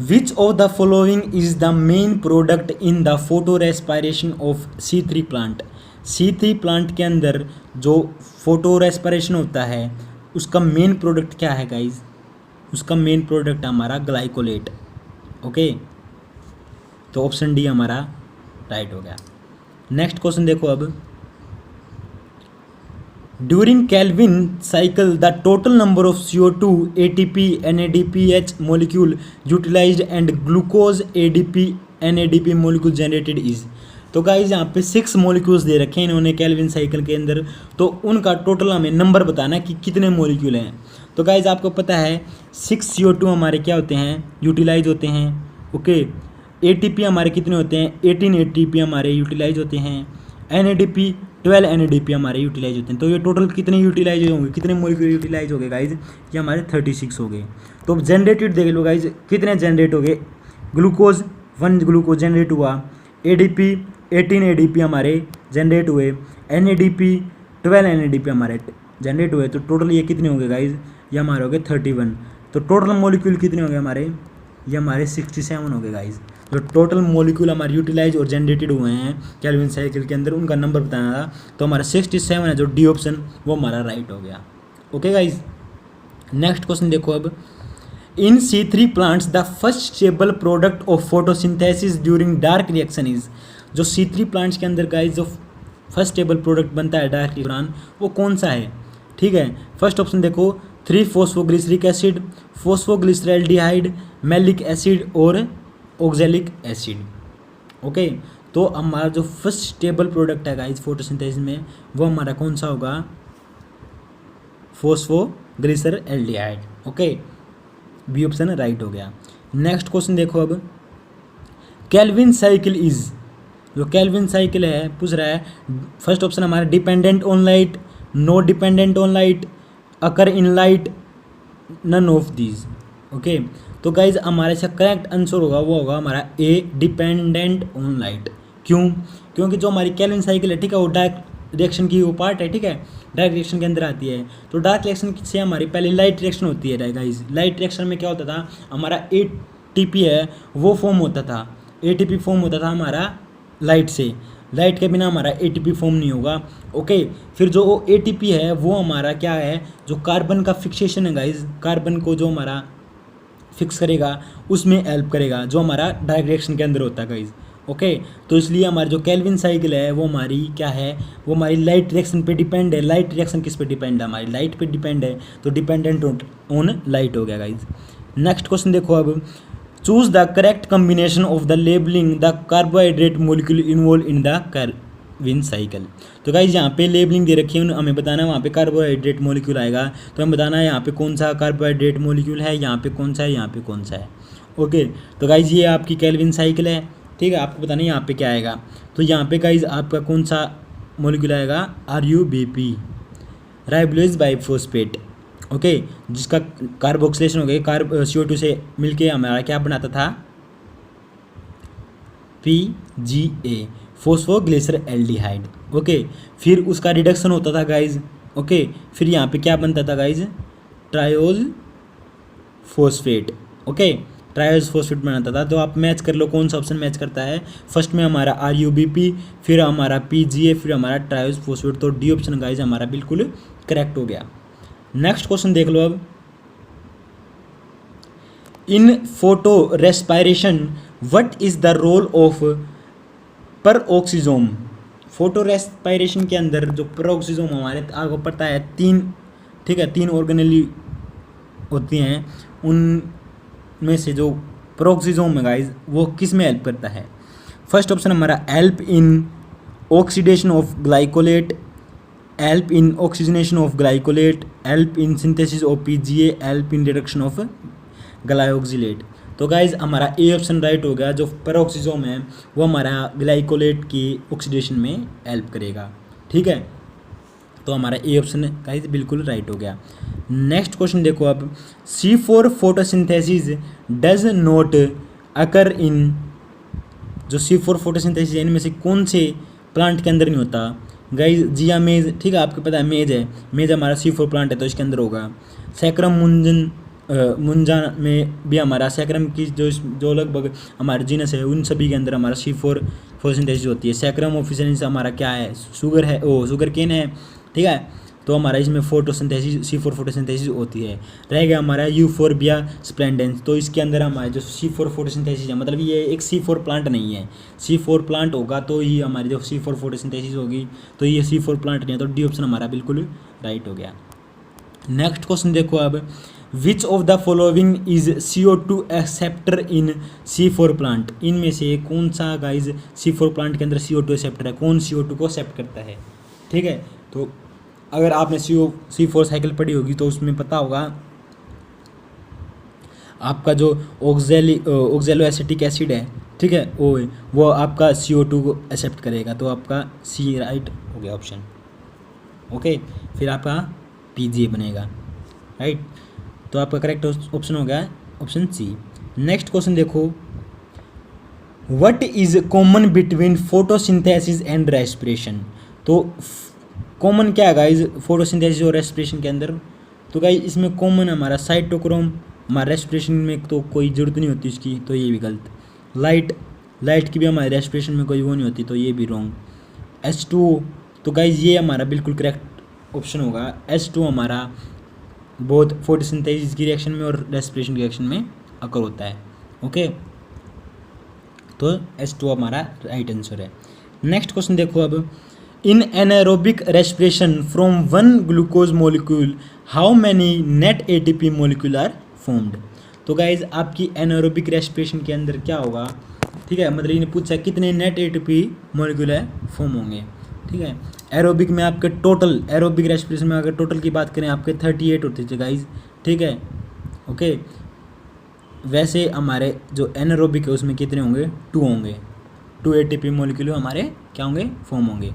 which of the following is the main product in the photo respiration of C3 plant. C3 plant के अंदर जो फोटो रेस्पिरेशन होता है उसका मेन प्रोडक्ट क्या है गाइज, उसका मेन प्रोडक्ट हमारा ग्लाइकोलेट। ओके, तो ऑप्शन डी हमारा राइट हो गया। नेक्स्ट क्वेश्चन देखो अब, during Kelvin cycle the total number of CO2 ATP NADPH molecule utilized and glucose ADP NADP molecule generated is। तो गाइज यहाँ पे 6 मॉलिक्यूल्स दे रखे हैं इन्होंने केल्विन साइकिल के अंदर, तो उनका टोटल हमें नंबर बताना है कि कितने मॉलिक्यूल हैं। तो गाइज आपको पता है 6 CO2 हमारे क्या होते हैं, यूटिलाइज होते हैं। ओके, ATP हमारे कितने होते हैं, 18 ATP हमारे यूटिलाइज होते हैं। NADP 12 NADP हमारे यूटिलाइज होते हैं। तो ये टोटल कितने यूटिलाइज होंगे, कितने मॉलिक्यूल यूटिलाइज हो गए गाइज, ये हमारे 36 हो गए। तो जनरेटेड देख लो गाइज कितने जनरेट हो गए, ग्लूकोज 1 ग्लूकोज जनरेट हुआ, ADP 18 ADP हमारे जनरेट हुए, NADP 12 NADP हमारे जनरेट हुए। तो टोटल ये कितने होंगे गाइज, ये हमारे हो गए 31। तो टोटल मॉलिक्यूल कितने होंगे हमारे, ये हमारे 67 हो गए गाइज। जो टोटल मॉलिक्यूल हमारे यूटिलाइज और जनरेटेड हुए हैं केल्विन साइकिल के अंदर, उनका नंबर बताना था। तो हमारा 67 है, जो डी ऑप्शन वो हमारा राइट हो गया। ओके गाइज, नेक्स्ट क्वेश्चन देखो अब। इन C3 plants the first stable product of photosynthesis during dark reaction is. जो C3 प्लांट्स के अंदर गाइज जो फर्स्ट स्टेबल प्रोडक्ट बनता है डार्क के दौरान, वो कौन सा है। ठीक है, फर्स्ट ऑप्शन देखो three phosphoglyceric acid, phosphoglyceraldehyde, malic acid और ऑक्जेलिक एसिड। ओके, तो हमारा जो फर्स्ट स्टेबल प्रोडक्ट है गाइज फोटोसिंथेसिस में, वो हमारा कौन सा होगा, phosphoglyceraldehyde. Okay, B option right हो गया। नेक्स्ट क्वेश्चन देखो अब। केल्विन साइकिल इज, जो केल्विन साइकिल है पूछ रहा है, फर्स्ट ऑप्शन हमारा dependent on light, no dependent on light, occur in light, none of these. Okay, तो गाइज हमारा इसका करेक्ट आंसर होगा वो होगा हमारा ए, डिपेंडेंट ऑन लाइट। क्यों, क्योंकि जो हमारी केल्विन साइकिल है, ठीक है, वो डार्क रिएक्शन की वो पार्ट है, ठीक है, डार्क रिएक्शन के अंदर आती है। तो डार्क रिएक्शन से हमारी पहले लाइट रिएक्शन होती है गाइज। लाइट रिएक्शन में क्या होता था, हमारा ATP है वो फॉर्म होता था, ATP फॉर्म होता था हमारा लाइट से। लाइट के बिना हमारा ATP फॉर्म नहीं होगा। ओके, फिर जो ATP है वो हमारा क्या है, जो कार्बन का फिक्सेशन है गाइज, कार्बन को जो हमारा फिक्स करेगा उसमें हेल्प करेगा, जो हमारा डार्क रिएक्शन के अंदर होता है गाइज। ओके, तो इसलिए हमारी जो केल्विन साइकिल है वो हमारी क्या है, वो हमारी लाइट रिएक्शन पे डिपेंड है। लाइट रिएक्शन किस पे डिपेंड है, हमारी लाइट पे डिपेंड है, तो डिपेंडेंट ऑन लाइट हो गया गाइज। नेक्स्ट क्वेश्चन देखो अब। Choose the correct combination of the labelling the carbohydrate molecule involve in the Calvin cycle. तो गाइज यहाँ पे लेबलिंग दे रखी है, हमें बताना है वहाँ पे कार्बोहाइड्रेट मोलिक्यूल आएगा, तो हमें बताना है यहाँ पे कौन सा कार्बोहाइड्रेट मोलिक्यूल है, यहाँ पे कौन सा है, यहाँ पे कौन सा है। ओके, तो गाइज ये आपकी केल्विन साइकिल है, ठीक है, आपको बताना है यहाँ पे क्या आएगा। तो यहाँ पे गाइज आपका कौन सा मोलिक्यूल आएगा, RUBP, राइबोलोज बाइफॉस्फेट। ओके, जिसका कार्बोक्सिलेशन हो गया, CO2 से मिलके हमारा क्या बनाता था, PGA, फॉस्फोग्लिसरैल्डिहाइड। ओके, फिर उसका रिडक्शन होता था गाइज। ओके, फिर यहाँ पे क्या बनता था guys, triose phosphate. Okay, triose phosphate बनाता था। तो आप मैच कर लो कौन सा ऑप्शन मैच करता है। फर्स्ट में हमारा RUBP, फिर हमारा PGA, फिर हमारा ट्रायोज फॉस्फेट। तो डी ऑप्शन गाइज हमारा बिल्कुल करेक्ट हो गया। नेक्स्ट क्वेश्चन देख लो अब। In photo respiration what is the role of peroxisome. Photo respiration के अंदर जो परऑक्सीजोम हमारे आपको पता है 3, ठीक है, 3 ऑर्गेनेली होती हैं, उनमें से जो परऑक्सीजोम है गाइज वो किस में हेल्प करता है। फर्स्ट ऑप्शन हमारा help in oxidation of glycolate, help in oxygenation of glycolate, help in synthesis of PGA, help in reduction of glyoxylate. तो गाइज हमारा ए ऑप्शन राइट हो गया। जो परऑक्सीजोम है वो हमारा ग्लाइकोलेट की ऑक्सीडेशन में हेल्प करेगा, ठीक है, तो हमारा ए ऑप्शन गाइज बिल्कुल राइट हो गया। नेक्स्ट क्वेश्चन देखो अब। C4 photosynthesis does not occur in, जो C4 फोटोसिंथेसिस है इनमें से कौन से प्लांट के अंदर नहीं होता गाइज, जिया मेज, ठीक है, आपको पता है मेज है, मेज हमारा C4 प्लांट है तो इसके अंदर होगा। सैक्रम मुंजा में भी हमारा सैक्रम की जो लगभग हमारे जीनस है उन सभी के अंदर हमारा C4 फोटोसिंथेसिस होती है। सैक्रम ऑफिशियंस हमारा क्या है, शुगर है, शुगर केन है, ठीक है, तो हमारा इसमें फोटोसिंथेसिस C4 फोटोसिंथेसिस होती है। रह गया हमारा यूफोर्बिया स्प्लेंडेंस, तो इसके अंदर हमारे जो C4 फोटोसिंथेसिस है, मतलब ये एक C4 प्लांट नहीं है। C4 प्लांट होगा तो ही हमारी जो C4 फोटोसिंथेसिस होगी, तो ये C4 प्लांट नहीं है, तो डी ऑप्शन हमारा बिल्कुल राइट हो गया। नेक्स्ट क्वेश्चन देखो अब, which of the following is CO2 acceptor in C4 plant. इनमें से कौन सा गाइज C4 प्लांट के अंदर CO2 एक्सेप्टर है, कौन CO2 को एक्सेप्ट करता है। ठीक है, तो अगर आपने C4 साइकिल पढ़ी होगी तो उसमें पता होगा आपका जो ऑक्जेलो एसिटिक एसिड है, ठीक है, वो आपका CO2 को एक्सेप्ट करेगा, तो आपका सी राइट हो गया ऑप्शन। ओके, फिर आपका PGA बनेगा, राइट। तो आपका करेक्ट ऑप्शन हो गया ऑप्शन सी। नेक्स्ट क्वेश्चन देखो, what is common between photosynthesis and respiration. तो कॉमन क्या है गाइज फोटोसिंथेसिस और रेस्पिरेशन के अंदर, तो गाइज इसमें कॉमन हमारा साइटोक्रोम, हमारा रेस्पिरेशन में तो कोई ज़रूरत नहीं होती उसकी, तो ये भी गलत। लाइट की भी हमारे रेस्पिरेशन में कोई वो नहीं होती, तो ये भी रॉन्ग। H2O, तो गाइज ये हमारा बिल्कुल करेक्ट ऑप्शन होगा। H2O हमारा बहुत फोटोसिंथेसिस की रिएक्शन में और रेस्पिरेशन की रिएक्शन में अकर होता है। ओके, तो H2O हमारा राइट आंसर है। नेक्स्ट क्वेश्चन देखो अब, in anaerobic respiration from one glucose molecule how many net ATP molecule are formed. तो गाइज आपकी एनारोबिक रेस्पिरेशन के अंदर क्या होगा, ठीक है, मतलब इन्हें पूछा कितने नेट ATP मोलिक्यूल है फॉर्म होंगे। ठीक है, एरोबिक में आपके टोटल, एरोबिक रेस्पिरेशन में अगर टोटल की बात करें आपके 38 होते थे गाइज, ठीक है। ओके, वैसे हमारे जो एनारोबिक है उसमें कितने होंगे, 2 होंगे, 2 ATP मोलिक्यूल हमारे क्या होंगे, फॉर्म होंगे,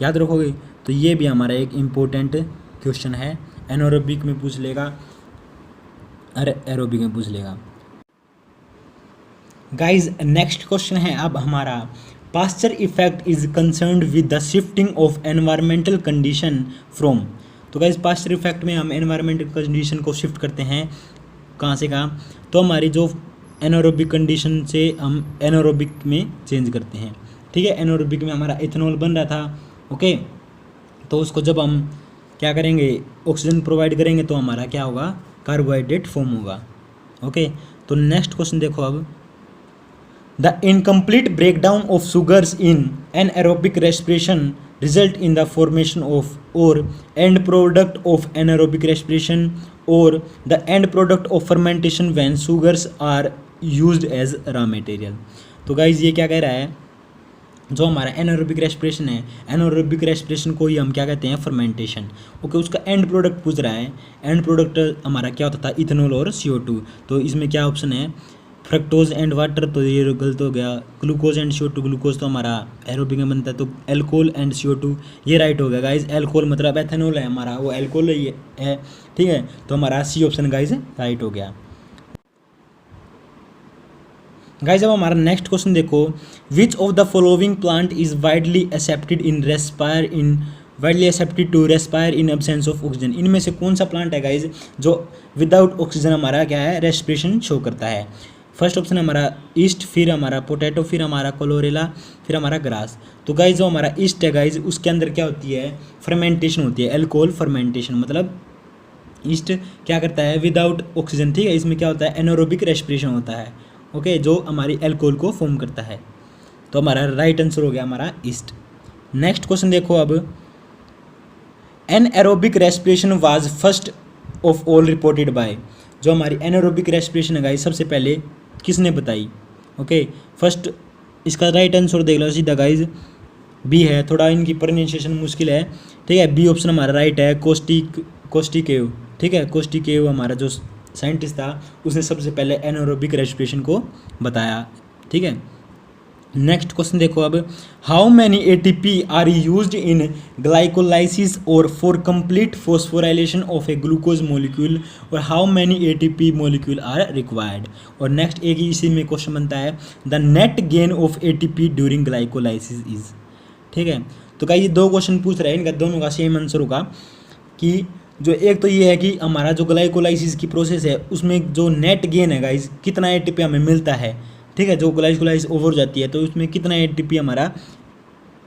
याद रखोगे। तो ये भी हमारा एक इम्पोर्टेंट क्वेश्चन है, एनारोबिक में पूछ लेगा, अरे एरोबिक में पूछ लेगा। गाइज नेक्स्ट क्वेश्चन है अब हमारा, Pasteur effect is concerned with the shifting of environmental condition from. तो गाइज पास्चर इफेक्ट में हम एनवायरमेंटल कंडीशन को शिफ्ट करते हैं कहाँ से कहाँ, तो हमारी जो एनारोबिक कंडीशन से हम एनारोबिक में चेंज करते हैं। ठीक है, एनारोबिक में हमारा इथेनॉल बन रहा था, ओके, तो उसको जब हम क्या करेंगे, ऑक्सीजन प्रोवाइड करेंगे तो हमारा क्या होगा, कार्बोहाइड्रेट फॉर्म होगा। ओके, तो नेक्स्ट क्वेश्चन देखो अब, The incomplete breakdown of sugars in anaerobic respiration result in the formation of or end product of anaerobic respiration or the end product of fermentation when sugars are used as raw material। तो guys ये क्या कह रहा है, जो हमारा anaerobic respiration है, anaerobic respiration को ही हम क्या कहते हैं, फर्मेंटेशन। ओके, उसका एंड प्रोडक्ट पूछ रहा है, एंड प्रोडक्ट हमारा क्या होता था, इथेनॉल और CO2। तो इसमें क्या ऑप्शन है, फ्रक्टोज एंड वाटर, तो ये गलत हो गया। ग्लूकोज एंड CO2, ग्लूकोज तो हमारा एरोबिक में बनता है, तो एल्कोहल एंड CO2 ये राइट हो गया गाइज। एल्कोहल मतलब एथेनॉल है हमारा, वो एल्कोहल ही है, ठीक है, तो हमारा सी ऑप्शन गाइज राइट हो गया। गाइज अब हमारा नेक्स्ट क्वेश्चन देखो, which of the following plant is widely accepted to respire in absence of oxygen. इनमें से कौन सा प्लांट है गाइज जो विदाउट ऑक्सीजन हमारा क्या है, रेस्पिरेशन शो करता है। फर्स्ट ऑप्शन हमारा ईस्ट, फिर हमारा पोटैटो, फिर हमारा क्लोरेला, फिर हमारा ग्रास। तो गाइज जो हमारा ईस्ट है गाइज, उसके अंदर क्या होती है, फर्मेंटेशन होती है, एल्कोहल फर्मेंटेशन, मतलब ईस्ट क्या करता है, विदाउट ऑक्सीजन, ठीक है, इसमें क्या होता है, एनारोबिक रेस्पिरेशन होता है। ओके, जो हमारी एल्कोहल को फॉर्म करता है, तो हमारा राइट आंसर हो गया हमारा ईस्ट। नेक्स्ट क्वेश्चन देखो अब, anaerobic respiration was first of all reported by. जो हमारी एनारोबिक रेस्पिरेशन है गाइज, सबसे पहले किसने बताई। ओके, फर्स्ट इसका राइट आंसर देख लो सीधा गाइज, बी है, थोड़ा इनकी प्रोनाउंसिएशन मुश्किल है, ठीक है, बी ऑप्शन हमारा राइट है, कोस्टिकेव, ठीक है, कोस्टिकेव हमारा जो साइंटिस्ट था उसने सबसे पहले एनारोबिक रेस्पिरेशन को बताया। ठीक है, नेक्स्ट क्वेश्चन देखो अब, how many ATP are used in glycolysis और for complete phosphorylation of a glucose molecule और how many ATP molecule are required. और नेक्स्ट एक ही इसी में क्वेश्चन बनता है, the net gain of ATP during glycolysis is. ठीक है, तो क्या ये दो क्वेश्चन पूछ रहे हैं, इनका दोनों का सेम आंसर होगा कि जो एक तो ये है कि हमारा जो ग्लाइकोलाइसिस की प्रोसेस है उसमें जो नेट गेन है गाइज, कितना ATP हमें मिलता है। ठीक है, जो ग्लाइकोलाइसिस ओवर हो जाती है तो उसमें कितना ATP हमारा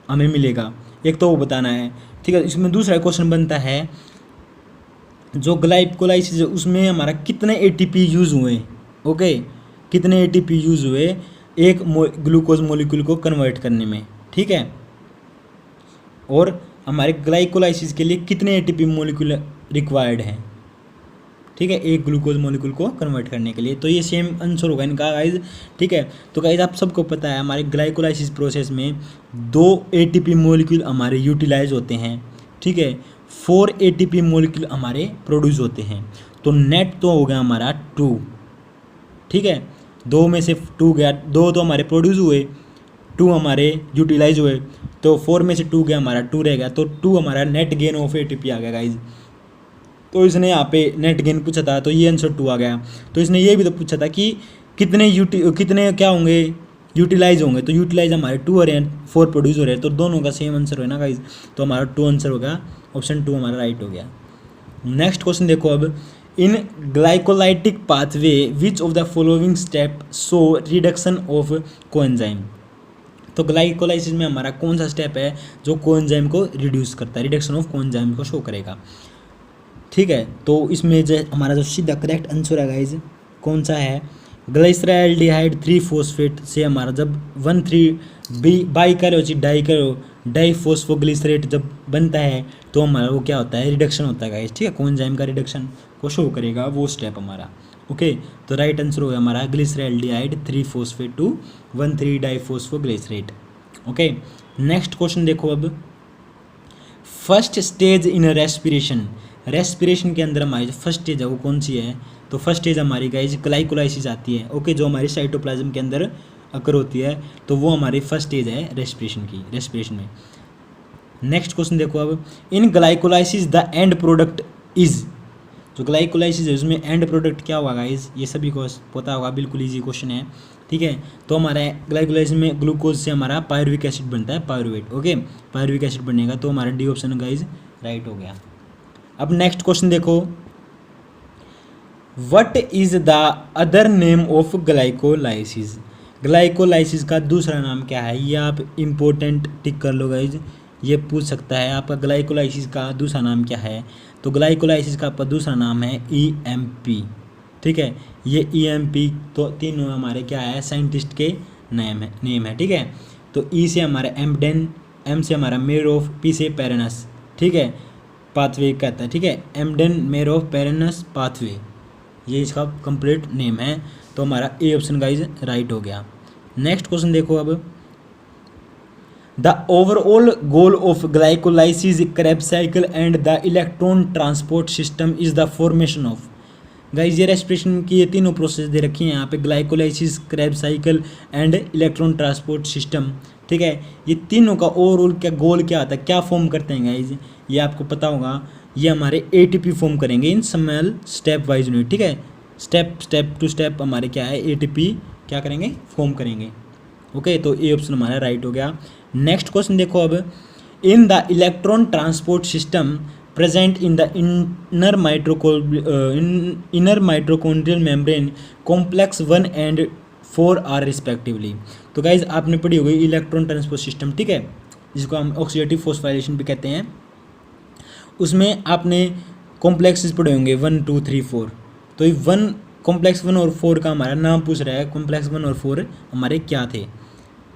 हमें मिलेगा, एक तो वो बताना है। ठीक है। इसमें दूसरा क्वेश्चन बनता है जो ग्लाइकोलाइसिस है उसमें हमारा कितने एटीपी यूज़ हुए, ओके, कितने एटीपी यूज़ हुए एक ग्लूकोज मॉलिक्यूल को कन्वर्ट करने में, ठीक है। और हमारे ग्लाइकोलाइसिस के लिए कितने एटीपी मॉलिक्यूल रिक्वायर्ड हैं, ठीक है, एक ग्लूकोज मॉलिक्यूल को कन्वर्ट करने के लिए। तो ये सेम आंसर होगा इनका गाइज, ठीक है। तो गाइज आप सबको पता है हमारे ग्लाइकोलाइसिस प्रोसेस में 2 एटीपी मॉलिक्यूल हमारे यूटिलाइज होते हैं, ठीक है, 4 एटीपी मॉलिक्यूल हमारे प्रोड्यूस होते हैं। तो नेट तो हो गया हमारा 2, ठीक है, 2 में से 2 गया, 2 तो हमारे प्रोड्यूस हुए, 2 हमारे यूटिलाइज हुए, तो 4 में से 2 गया हमारा 2 रह गया, तो 2 हमारा नेट गेन ऑफ एटीपी आ गया गाइज। तो इसने यहाँ पे नेट गेन पूछा था तो ये आंसर 2 आ गया। तो इसने ये भी तो पूछा था कि कितने क्या होंगे यूटिलाइज होंगे, तो यूटिलाइज हमारे 2 हो रहे हैं, 4 प्रोड्यूस हो रहे हैं, तो दोनों का सेम आंसर है ना गाइज। तो हमारा 2 आंसर हो गया, ऑप्शन 2 हमारा राइट हो गया। नेक्स्ट क्वेश्चन देखो अब, in glycolytic pathway which of the following step show reduction of coenzyme. तो ग्लाइकोलाइसिस में हमारा कौन सा स्टेप है जो कोएंजाइम को रिड्यूस करता है, रिडक्शन ऑफ कोएंजाइम को शो करेगा, ठीक है। तो इसमें जो हमारा जो सीधा करेक्ट आंसर है गाइज कौन सा है, ग्लाइसराल्डिहाइड 3-फॉस्फेट से हमारा जब 1,3 बाइकैलोजी डाइफॉस्फोग्लिसरेट जब बनता है तो हमारा वो क्या होता है, रिडक्शन होता है गाइज, ठीक है, कोएंजाइम का रिडक्शन को शो करेगा वो स्टेप हमारा, ओके। तो राइट आंसर हो गया हमारा ग्लिसरैल्डिहाइड 3-फॉस्फेट टू 1,3 डाइफॉस्फोग्लिसरेट, ओके। नेक्स्ट क्वेश्चन देखो अब, फर्स्ट स्टेज इन रेस्पिरेशन के अंदर हमारी जो फर्स्ट स्टेज है वो कौन सी है, तो फर्स्ट स्टेज हमारी गाइज ग्लाइकोलाइसिस आती है, ओके, जो हमारी साइटोप्लाज्म के अंदर अकर होती है, तो वो हमारी फर्स्ट स्टेज है रेस्पिरेशन में। नेक्स्ट क्वेश्चन देखो अब, in glycolysis the end product is, जो ग्लाइकोलाइसिस है उसमें एंड प्रोडक्ट क्या होगा गाइज, ये सभी को पता होगा, बिल्कुल ईजी क्वेश्चन है, ठीक है। तो हमारा ग्लाइकोलाइसिस में ग्लूकोज से हमारा पायरुविक एसिड बनता है, पायरुवेट, ओके, पायरुविक एसिड बनेगा, तो हमारा डी ऑप्शन गाइज राइट हो गया। अब नेक्स्ट क्वेश्चन देखो, what is the other name of glycolysis, glycolysis का दूसरा नाम क्या है, ये आप इम्पोर्टेंट टिक कर लो गाइज, ये पूछ सकता है आपका ग्लाइकोलाइसिस का दूसरा नाम क्या है। तो ग्लाइकोलाइसिस का आपका दूसरा नाम है EMP, ठीक है, ये EMP तो तीनों हमारे क्या है साइंटिस्ट के नेम है, ठीक है। तो E से हमारा एम्डेन, M से हमारा मेरोफ, P से पेरेनस, ठीक है, पाथवे कहता है, ठीक है, एम्डेन मेरोफ पेरेनस पाथवे, ये इसका कंप्लीट नेम है। तो हमारा ए ऑप्शन गाइज राइट हो गया। नेक्स्ट क्वेश्चन देखो अब, the overall goal of glycolysis Krebs cycle and the electron transport system is the formation of, guys ये रेस्पिरेशन की ये तीनों प्रोसेस दे रखी हैं यहाँ पे, glycolysis, Krebs cycle and electron transport system, ठीक है। ये तीनों का ओवरऑल क्या गोल क्या आता है, क्या फॉर्म करते हैं गाइज, ये आपको पता होगा, ये हमारे ATP फॉर्म करेंगे in small step wise unit, ठीक है, स्टेप टू स्टेप हमारे क्या है ATP क्या करेंगे, फॉर्म करेंगे, ओके। तो ए ऑप्शन हमारा राइट हो गया। नेक्स्ट क्वेश्चन देखो अब, in the electron transport system present in the inner mitochondrial membrane complex 1 and 4 are respectively. तो गाइज आपने पढ़ी होगी इलेक्ट्रॉन ट्रांसपोर्ट सिस्टम, ठीक है, जिसको हम ऑक्सीडेटिव फॉस्फोराइलेशन भी कहते हैं, उसमें आपने कॉम्प्लेक्सेस पढ़े होंगे 1, 2, 3, 4। तो ये कॉम्प्लेक्स 1 और 4 का हमारा नाम पूछ रहा है, कॉम्प्लेक्स 1 और 4 हमारे क्या थे,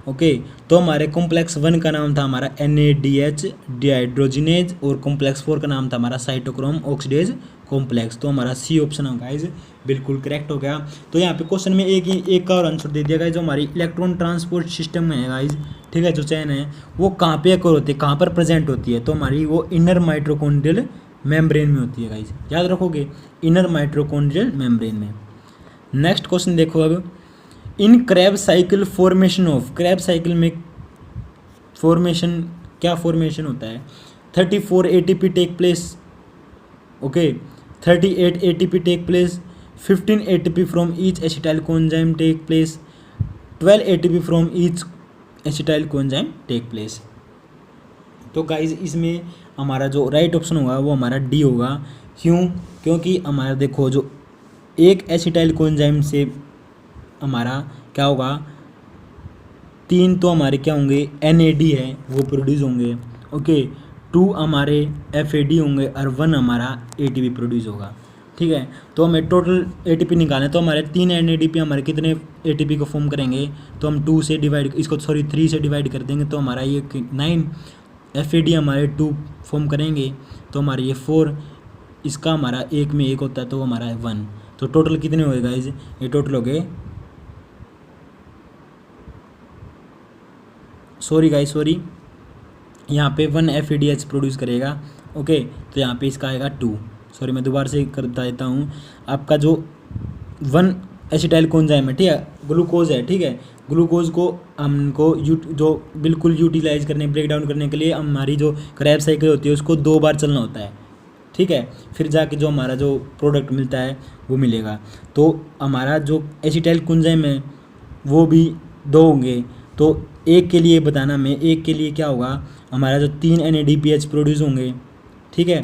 ओके। तो हमारे कॉम्प्लेक्स 1 का नाम था हमारा NADH डिहाइड्रोजिनेज, और कॉम्प्लेक्स 4 का नाम था हमारा साइटोक्रोम ऑक्सीडेज कॉम्प्लेक्स। तो हमारा सी ऑप्शन है गाइज बिल्कुल करेक्ट हो गया। तो यहाँ पे क्वेश्चन में एक का और आंसर दे दिया गाइज, जो हमारी इलेक्ट्रॉन ट्रांसपोर्ट सिस्टम में है गाइज, ठीक है, जो चैन है वो कहाँ पे अकर होती है, कहाँ पर प्रेजेंट होती है, तो हमारी वो इनर माइटोकॉन्ड्रियल मेम्ब्रेन में होती है गाइज, याद रखोगे, इनर माइटोकॉन्ड्रियल मेम्ब्रेन में। नेक्स्ट क्वेश्चन देखो अब, in Krebs cycle formation of, Krebs cycle में फॉर्मेशन क्या फॉर्मेशन होता है, 34 ATP take place, okay, 38 ATP take place, 15 ATP from each acetyl coenzyme take place, 12 ATP from each acetyl coenzyme take place. तो guys इसमें हमारा जो right option होगा वो हमारा डी होगा, क्यों, क्योंकि हमारा देखो जो एक एसिटाइल कोएंजाइम से हमारा क्या होगा, 3 तो हमारे क्या होंगे NAD है वो प्रोड्यूस होंगे, ओके, 2 हमारे FAD होंगे और 1 हमारा ATP प्रोड्यूस होगा। ठीक है, तो हमें टोटल ATP निकालना है, तो हमारे 3 NADP हमारे कितने ATP को फॉर्म करेंगे, तो हम 2 से डिवाइड, इसको सॉरी 3 से डिवाइड कर देंगे, तो हमारा ये 9, FAD हमारे 2 फॉर्म करेंगे, तो हमारे ये 4, इसका हमारा एक में एक होता है तो हमारा 1, तो टोटल कितने हो गए गाइज, ये टोटल हो गए, सॉरी यहाँ पे 1 FADH प्रोड्यूस करेगा। ओके, तो यहाँ पे इसका आएगा 2, सॉरी मैं दोबारा से करता देता हूँ। आपका जो 1 एसिटाइल कोएंजाइम है, ठीक है, ग्लूकोज है, ठीक है, ग्लूकोज को हमको जो बिल्कुल यूटिलाइज करने, ब्रेक डाउन करने के लिए हमारी जो क्रैब साइकिल होती है उसको 2 बार चलना होता है। ठीक है, फिर जाके जो हमारा जो प्रोडक्ट मिलता है वो मिलेगा। तो हमारा जो एसिटाइल कोएंजाइम है वो भी 2 होंगे, तो एक के लिए बताना मैं, एक के लिए क्या होगा, हमारा जो 3 NADPH प्रोड्यूस होंगे, ठीक है,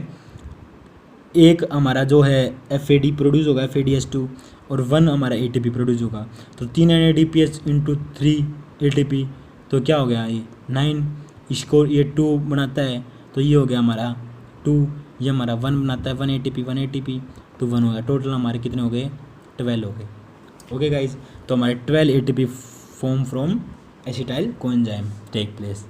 एक हमारा जो है FAD प्रोड्यूस होगा, FADH2, और 1 हमारा ATP प्रोड्यूस होगा। तो 3 NADPH इंटू 3 ATP, तो क्या हो गया ये 9, इसको ये 2 बनाता है, तो ये हो गया हमारा 2, ये हमारा 1 बनाता है, 1 ATP तो 1 हो गया, टोटल हमारे कितने हो गए, 12 हो गए। ओके गाइज, तो हमारे 12 ATP form from acetyl coenzyme take place,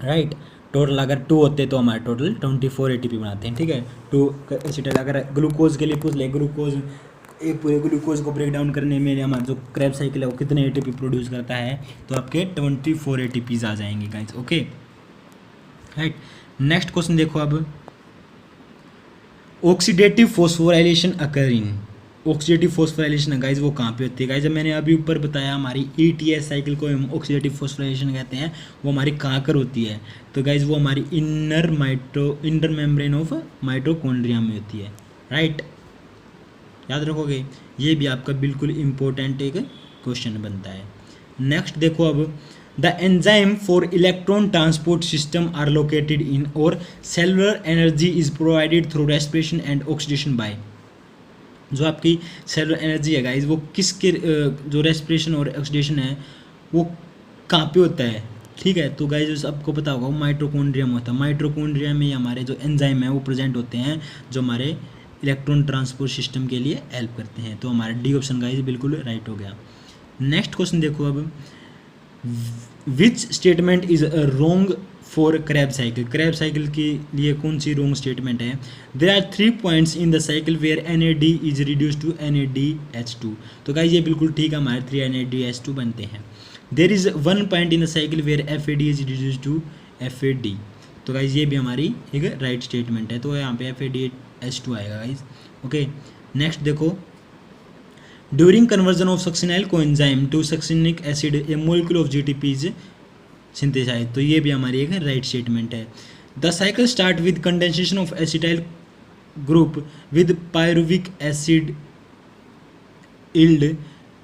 right. Total अगर 2 होते तो हमारे टोटल 24 ATP बनाते हैं। ठीक है, 2 एसिटाइल, अगर ग्लूकोज के लिए पूछ ले, ग्लूकोज एक पूरे ग्लूकोज को ब्रेक डाउन करने में हमारा जो क्रैब साइकिल है वो कितने ATP प्रोड्यूस करता है, तो आपके 24 ATPs आ जाएंगे guys. Okay, right. Next question देखो अब, oxidative phosphorylation occurring, oxidative phosphorylation guys वो कहाँ पे होती है गाइज, जब मैंने अभी ऊपर बताया हमारी ETS साइकिल को हम ऑक्सीडेटिव फॉस्फोराइलेशन कहते हैं, वो हमारी कहाँ कर होती है, तो गाइज वो हमारी इनर मेम्ब्रेन ऑफ माइटोकॉन्ड्रिया में होती है, राइट। याद रखोगे, ये भी आपका बिल्कुल इम्पोर्टेंट एक क्वेश्चन बनता है। नेक्स्ट देखो अब, the enzyme for electron transport system are located in, और cellular energy is provided through respiration and oxidation by, जो आपकी सेलुलर एनर्जी है गाइज वो किसके, जो रेस्पिरेशन और ऑक्सीडेशन है वो कहाँ पे होता है। ठीक है, तो गाइज आपको पता होगा वो माइटोकॉन्ड्रिया में होता है, माइटोकॉन्ड्रिया में हमारे जो एंजाइम है वो प्रेजेंट होते हैं, जो हमारे इलेक्ट्रॉन ट्रांसपोर्ट सिस्टम के लिए हेल्प करते हैं। तो हमारा डी ऑप्शन गाइज बिल्कुल राइट हो गया। नेक्स्ट क्वेश्चन देखो अब, which statement is wrong for Krebs cycle, Krebs cycle के लिए कौन सी रॉन्ग स्टेटमेंट है। There are 3 points in the cycle where NAD is reduce to NADH2, तो गाइज ये बिल्कुल ठीक है, हमारे 3 NADH2 बनते हैं। There is 1 point in the cycle where FAD is reduce to FAD, तो गाइज ये भी हमारी एक राइट स्टेटमेंट है, तो यहाँ पे FADH2 आएगा गाइज। ओके, नेक्स्ट देखो, during conversion of succinyl coenzyme to succinic acid a molecule of GTP is synthesize, तो ये भी हमारी एक राइट स्टेटमेंट है। The cycle start with condensation of acetyl group with pyruvic acid yield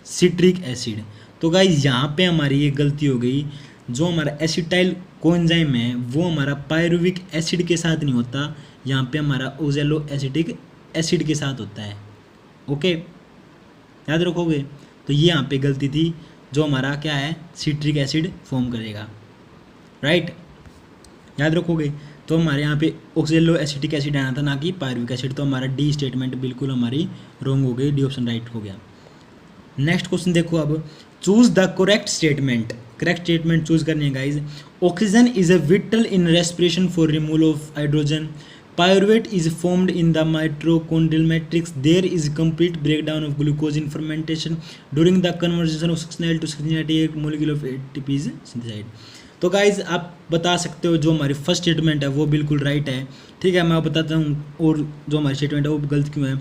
citric acid, तो guys यहाँ पे हमारी ये गलती हो गई, जो हमारा एसिटाइल कोएंजाइम है वो हमारा पायरुविक एसिड के साथ नहीं होता, यहाँ पे हमारा ओजेलो एसिटिक एसिड के साथ होता है। ओके, याद रखोगे, तो ये यहाँ पे गलती थी, जो हमारा क्या है सिट्रिक एसिड फॉर्म करेगा, राइट। याद रखोगे, तो हमारे यहाँ पे ऑक्जेलो एसिटिक एसिड आना था, ना कि पायरुविक एसिड, तो हमारा डी स्टेटमेंट बिल्कुल हमारी रॉन्ग हो गई, डी ऑप्शन राइट हो गया। नेक्स्ट क्वेश्चन देखो अब, choose the correct statement, correct statement choose करनी है guys. Oxygen is a whittle in respiration for removal of hydrogen, pyruvate is formed in the mitochondrial matrix, there is complete breakdown of glucose in fermentation during the conversion of succinyl to succinate molecule of ATP is synthesized। तो guys आप बता सकते हो, जो हमारी first statement है वो बिल्कुल राइट है, ठीक है, मैं बताता हूँ, और जो हमारी स्टेटमेंट है वो गलत क्यों है।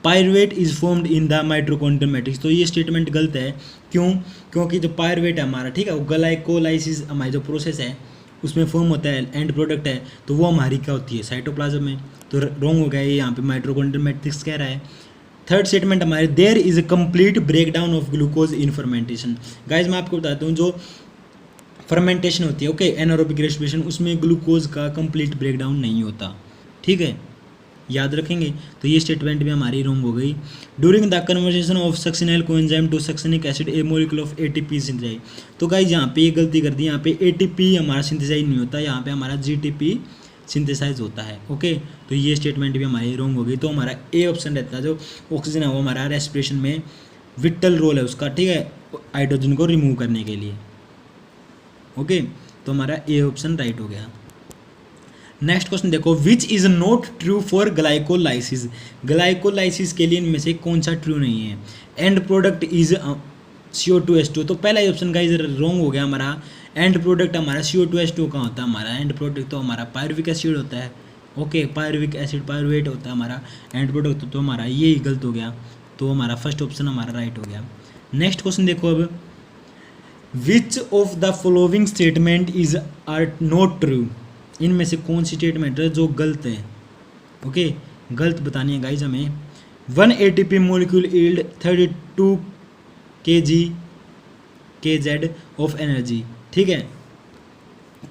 Pyruvate is formed in the mitochondrial matrix, तो ये स्टेटमेंट गलत है, क्यों, क्योंकि जो पायरुवेट है हमारा, ठीक है, वो ग्लाइकोलाइसिस हमारी जो प्रोसेस है उसमें फॉर्म होता है, एंड प्रोडक्ट है, तो वो हमारी क्या होती है साइटोप्लाज्म में, तो रॉन्ग हो गया ये, यहाँ पे माइटोकॉन्ड्रियल मैट्रिक्स कह रहा है। थर्ड स्टेटमेंट हमारे, there is a complete break down of glucose in fermentation. Guys मैं आपको बताता हूँ, जो फर्मेंटेशन होती है, ओके, एनारोबिक रेस्पिरेशन, उसमें ग्लूकोज का कंप्लीट ब्रेक डाउन नहीं होता, ठीक है, याद रखेंगे। तो ये स्टेटमेंट भी हमारी रॉन्ग हो गई। During the conversion of succinyl coenzyme to succinic acid a molecule of ATP synthesize, तो गाइज यहाँ पे ये गलती कर दी, यहाँ पे ATP हमारा सिंथेसाइज नहीं होता, यहाँ पे हमारा GTP सिंथेसाइज होता है। ओके, तो ये स्टेटमेंट भी हमारी रॉन्ग होगी। तो हमारा ए ऑप्शन रहता है, जो ऑक्सीजन है वो हमारा रेस्पिरेशन में विटल रोल है उसका, ठीक है, हाइड्रोजन को रिमूव करने के लिए। ओके, तो हमारा ए ऑप्शन राइट हो गया। नेक्स्ट क्वेश्चन देखो, which is not true for glycolysis. Glycolysis के लिए इनमें से कौन सा ट्रू नहीं है? And product is CO2H2। तो पहला ही ऑप्शन गाइस रॉन्ग हो गया हमारा। एंड प्रोडक्ट हमारा CO2H2 का होता है हमारा एंड प्रोडक्ट, तो हमारा पायरुविक एसिड होता है। ओके, पायरुविक एसिड पायरुवेट होता है हमारा एंड प्रोडक्ट, तो हमारा ये ही गलत हो गया। तो हमारा फर्स्ट ऑप्शन हमारा राइट हो गया। नेक्स्ट क्वेश्चन देखो अब, which of the following statement is are not true. इनमें से कौन सी स्टेटमेंट है जो गलत है? ओके, गलत बतानी है गाइज हमें। 1 ATP molecule yield 32 kg of energy, ठीक है,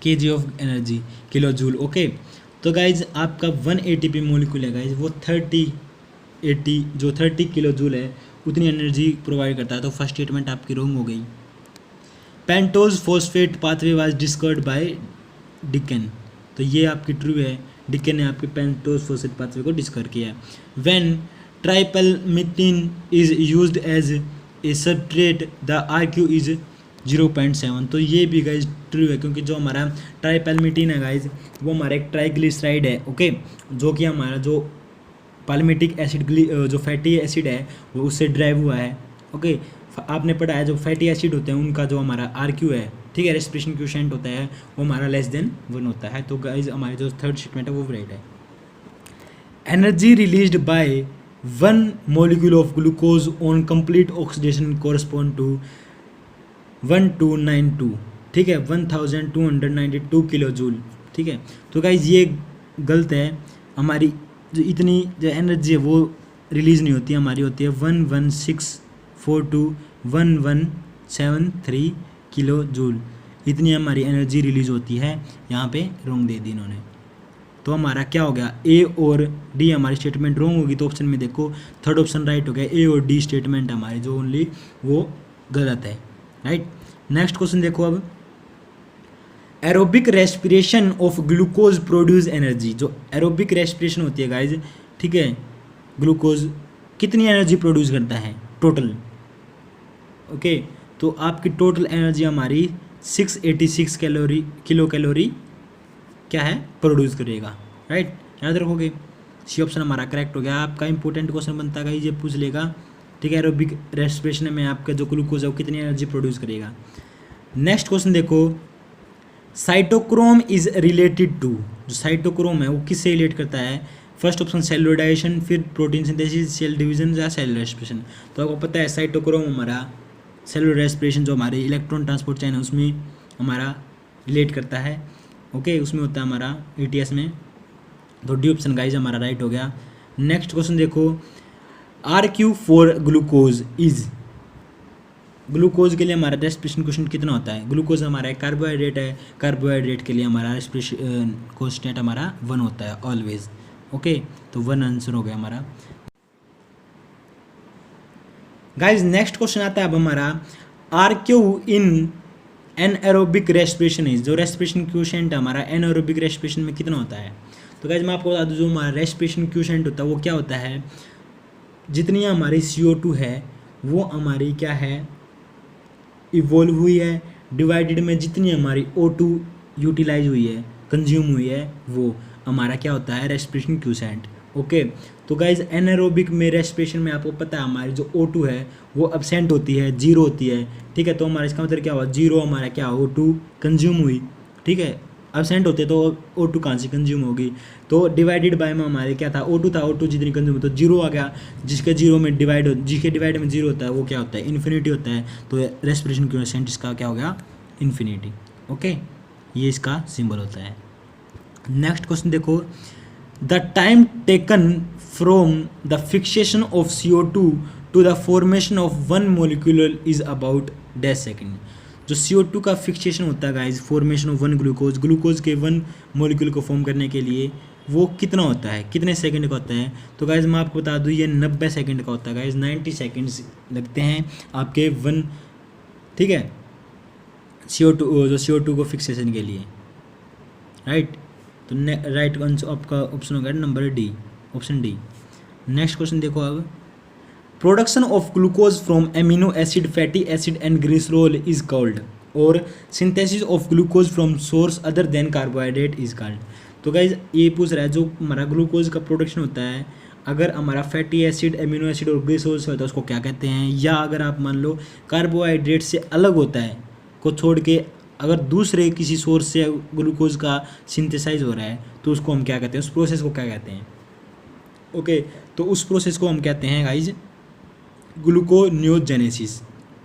kg of energy, kilo joule. Okay, तो गाइज आपका 1 ATP मोलिक्यूल है गाइज, वो 30 किलो जूल है, उतनी एनर्जी प्रोवाइड करता है। तो फर्स्ट स्टेटमेंट आपकी रॉन्ग हो गई। Pentose phosphate pathway was discovered by Dickens, तो ये आपकी ट्रू है। डिकन ने आपके पेंटोज फॉस्फेट पाथवे को डिस्कवर किया है। When tripalmitin is used as a substrate the RQ is 0.7, तो ये भी गाइज ट्रू है, क्योंकि जो हमारा ट्राइपैल्मिथिन है गाइज, वो हमारा एक ट्राइग्लिसराइड है। ओके, जो कि हमारा जो पाल्मिटिक एसिड जो फैटी एसिड है वो उससे ड्राइव हुआ है। ओके, आपने पढ़ा है जो फैटी एसिड होते हैं उनका जो हमारा RQ है, ठीक है, रेस्पिरेशन क्वोशिएंट होता है, वो हमारा लेस देन 1 होता है। तो गाइज हमारी जो थर्ड स्टेटमेंट है वो राइट है। Energy released by 1 molecule of glucose on complete oxidation correspond to 1292, ठीक है, 1292 किलो जूल, ठीक है। तो गाइज ये गलत है। हमारी जो इतनी जो एनर्जी है वो रिलीज़ नहीं होती, हमारी होती है 116421173 किलो जूल, इतनी हमारी एनर्जी रिलीज होती है। यहाँ पे रॉन्ग दे दी इन्होंने। तो हमारा क्या हो गया, ए और डी हमारी स्टेटमेंट रॉन्ग होगी। तो ऑप्शन में देखो थर्ड ऑप्शन राइट हो गया, ए और डी स्टेटमेंट हमारी जो ओनली वो गलत है, राइट। नेक्स्ट क्वेश्चन देखो अब, aerobic respiration of glucose produce energy. जो एरोबिक रेस्पिरेशन होती है गाइज, ठीक है, ग्लूकोज कितनी एनर्जी प्रोड्यूस करता है टोटल? ओके, तो आपकी टोटल एनर्जी हमारी 686 किलो कैलोरी क्या है प्रोड्यूस करेगा, राइट, याद रखोगे। सी ऑप्शन हमारा करेक्ट हो गया। आपका इंपॉर्टेंट क्वेश्चन बनता है ये पूछ लेगा, ठीक है, एरोबिक रेस्पिरेशन में आपका जो ग्लूकोज है वो कितनी एनर्जी प्रोड्यूस करेगा। नेक्स्ट क्वेश्चन देखो, साइटोक्रोम इज रिलेटेड टू। जो साइटोक्रोम है वो किससे रिलेट करता है? फर्स्ट ऑप्शन सेलुलर डाइजेशन, फिर प्रोटीन सिंथेसिस, सेल डिवीजन या सेल रेस्पिरेशन। तो आपको पता है साइटोक्रोम हमारा सेलुलर रेस्पिरेशन जो हमारे इलेक्ट्रॉन ट्रांसपोर्ट चैन है उसमें हमारा रिलेट करता है। ओके, उसमें होता है हमारा ETS में। तो डी ऑप्शन गाइज हमारा राइट हो गया। नेक्स्ट क्वेश्चन देखो, RQ for glucose is. Glucose के लिए हमारा रेस्पिरेशन क्वेश्चन कितना होता है? ग्लूकोज हमारा एक कार्बोहाइड्रेट है, कार्बोहाइड्रेट के लिए हमारा रेस्पिरेशन कोएफिशिएंट हमारा 1 होता है ऑलवेज। ओके, तो 1 आंसर हो गया हमारा। गाइज नेक्स्ट क्वेश्चन आता है अब हमारा, RQ in anaerobic respiration is. जो रेस्पिरेशन क्वोशिएंट हमारा एनएरोबिक रेस्पिरेशन में कितना होता है? तो गाइज मैं आपको बता दूं, जो हमारा रेस्पिरेशन क्वोशिएंट होता है वो क्या होता है, जितनी हमारी CO2 है वो हमारी क्या है, इवोल्व हुई है, डिवाइडेड में जितनी हमारी O2 यूटिलाइज हुई है, कंज्यूम हुई है, वो हमारा क्या होता है, रेस्पिरेशन क्वोशिएंट। ओके, तो गाइज एनारोबिक में रेस्पिरेशन में आपको पता है हमारी जो O2 है वो एब्सेंट होती है, 0 होती है, ठीक है। तो हमारा इसका मतलब क्या हुआ, 0 हमारा क्या O2 कंज्यूम हुई, ठीक है, एब्सेंट होते तो O2 कहाँ से कंज्यूम होगी। तो डिवाइडेड बाय में हमारे क्या था, O2 था, O2 जितनी कंज्यूम तो 0 आ गया, जिसके डिवाइड में 0 होता है वो क्या होता है, इन्फिनिटी होता है। तो रेस्पिरेशन क्वोशिएंट इसका क्या हो गया, इन्फिनिटी। ओके, ये इसका सिंबल होता है। नेक्स्ट क्वेश्चन देखो, the time taken from the fixation of CO2 to the formation of 1 molecule is about dash second. जो CO2 का फिक्सेशन होता है गाइज, फॉर्मेशन ऑफ 1 ग्लूकोज के 1 मोलिक्यूल को फॉर्म करने के लिए वो कितना होता है, कितने सेकंड का होता है? तो गाइज मैं आपको बता दूं ये 90 सेकंड का होता है गाइज, 90 सेकंड्स लगते हैं आपके 1, ठीक है, CO2 को फिक्सेशन के लिए, राइट। तो राइट आंसर आपका ऑप्शन होगा number D, option D. Next question देखो अब, production of glucose from amino acid, fatty acid and glycerol is called, और synthesis of glucose from source other than carbohydrate is called. तो guys ये पूछ रहा है जो हमारा ग्लूकोज का प्रोडक्शन होता है, अगर हमारा फैटी एसिड, एमिनो एसिड और ग्लिसरॉल से होता है उसको क्या कहते हैं, या अगर आप मान लो कार्बोहाइड्रेट से अलग होता है को छोड़ के अगर दूसरे किसी सोर्स से ग्लूकोज का सिंथेसाइज हो रहा है तो उसको हम क्या कहते हैं, उस प्रोसेस को क्या कहते हैं। ओके, तो उस प्रोसेस को हम कहते हैं गाइज ग्लूकोनियोजेनेसिस।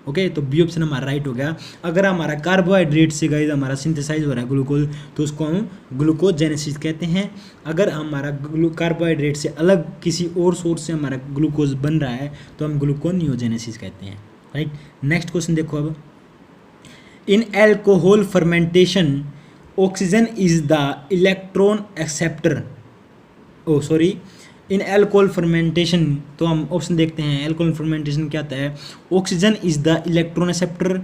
ओके, तो बी ऑप्शन हमारा राइट हो गया। अगर हमारा कार्बोहाइड्रेट से गाइज हमारा सिंथेसाइज हो रहा है ग्लूकोज तो उसको हम ग्लूकोजेनेसिस कहते हैं। अगर हमारा कार्बोहाइड्रेट से अलग किसी और सोर्स से हमारा ग्लूकोज बन रहा है तो हम ग्लूकोनियोजेनेसिस कहते हैं, राइट। नेक्स्ट क्वेश्चन देखो अब, in alcohol fermentation oxygen is the electron acceptor, oh sorry, in alcohol fermentation, तो हम ऑप्शन देखते हैं एल्कोहल फर्मेंटेशन क्या आता है, oxygen is the electron acceptor,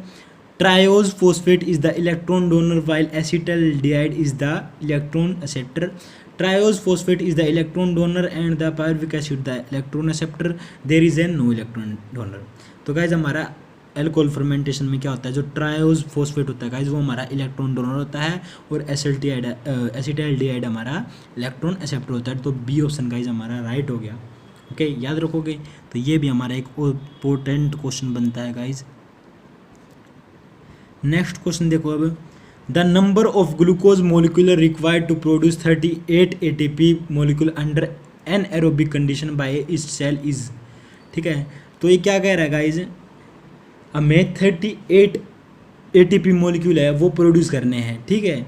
triose phosphate is the electron donor while acetaldehyde is the electron acceptor, triose phosphate is the electron donor and the pyruvic acid the electron acceptor, there is an no electron donor. तो guys हमारा alcohol fermentation में क्या होता है, जो triose phosphate होता है guys वो हमारा इलेक्ट्रॉन डोनर होता है, और एसिटाल्डिहाइड हमारा इलेक्ट्रॉन एक्सेप्टर होता है। तो बी ऑप्शन गाइज हमारा राइट हो गया। ओके, याद रखोगे तो ये भी हमारा एक इम्पोर्टेंट क्वेश्चन बनता है गाइज। नेक्स्ट क्वेश्चन देखो अब, the number of glucose molecular required to produce 38 ATP molecule under anaerobic condition by yeast cell is, ठीक है। तो ये क्या कह रहा है गाइज, हमें 38 ATP मोलिक्यूल है वो प्रोड्यूस करने हैं, ठीक है,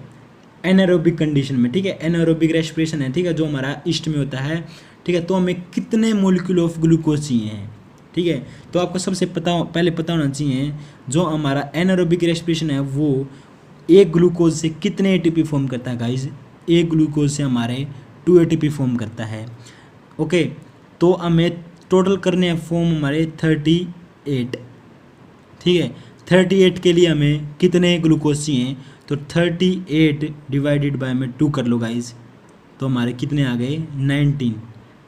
एनारोबिक कंडीशन में, ठीक है, एनारोबिक रेस्पिरेशन है, ठीक है, जो हमारा ईस्ट में होता है, ठीक है। तो हमें कितने मोलिक्यूल ऑफ ग्लूकोज चाहिए हैं, ठीक है। तो आपको सबसे पहले पता होना चाहिए जो हमारा एनारोबिक रेस्पिरेशन है वो एक ग्लूकोज से कितने ATP फॉर्म करता है गाइज, एक ग्लूकोज से हमारे 2 ATP फॉर्म करता है। ओके, तो हमें टोटल करने हैं फॉर्म हमारे 38, ठीक है। 38 के लिए हमें कितने ग्लूकोज चाहिए, तो 38 डिवाइडेड बाय में 2 कर लो गाइज, तो हमारे कितने आ गए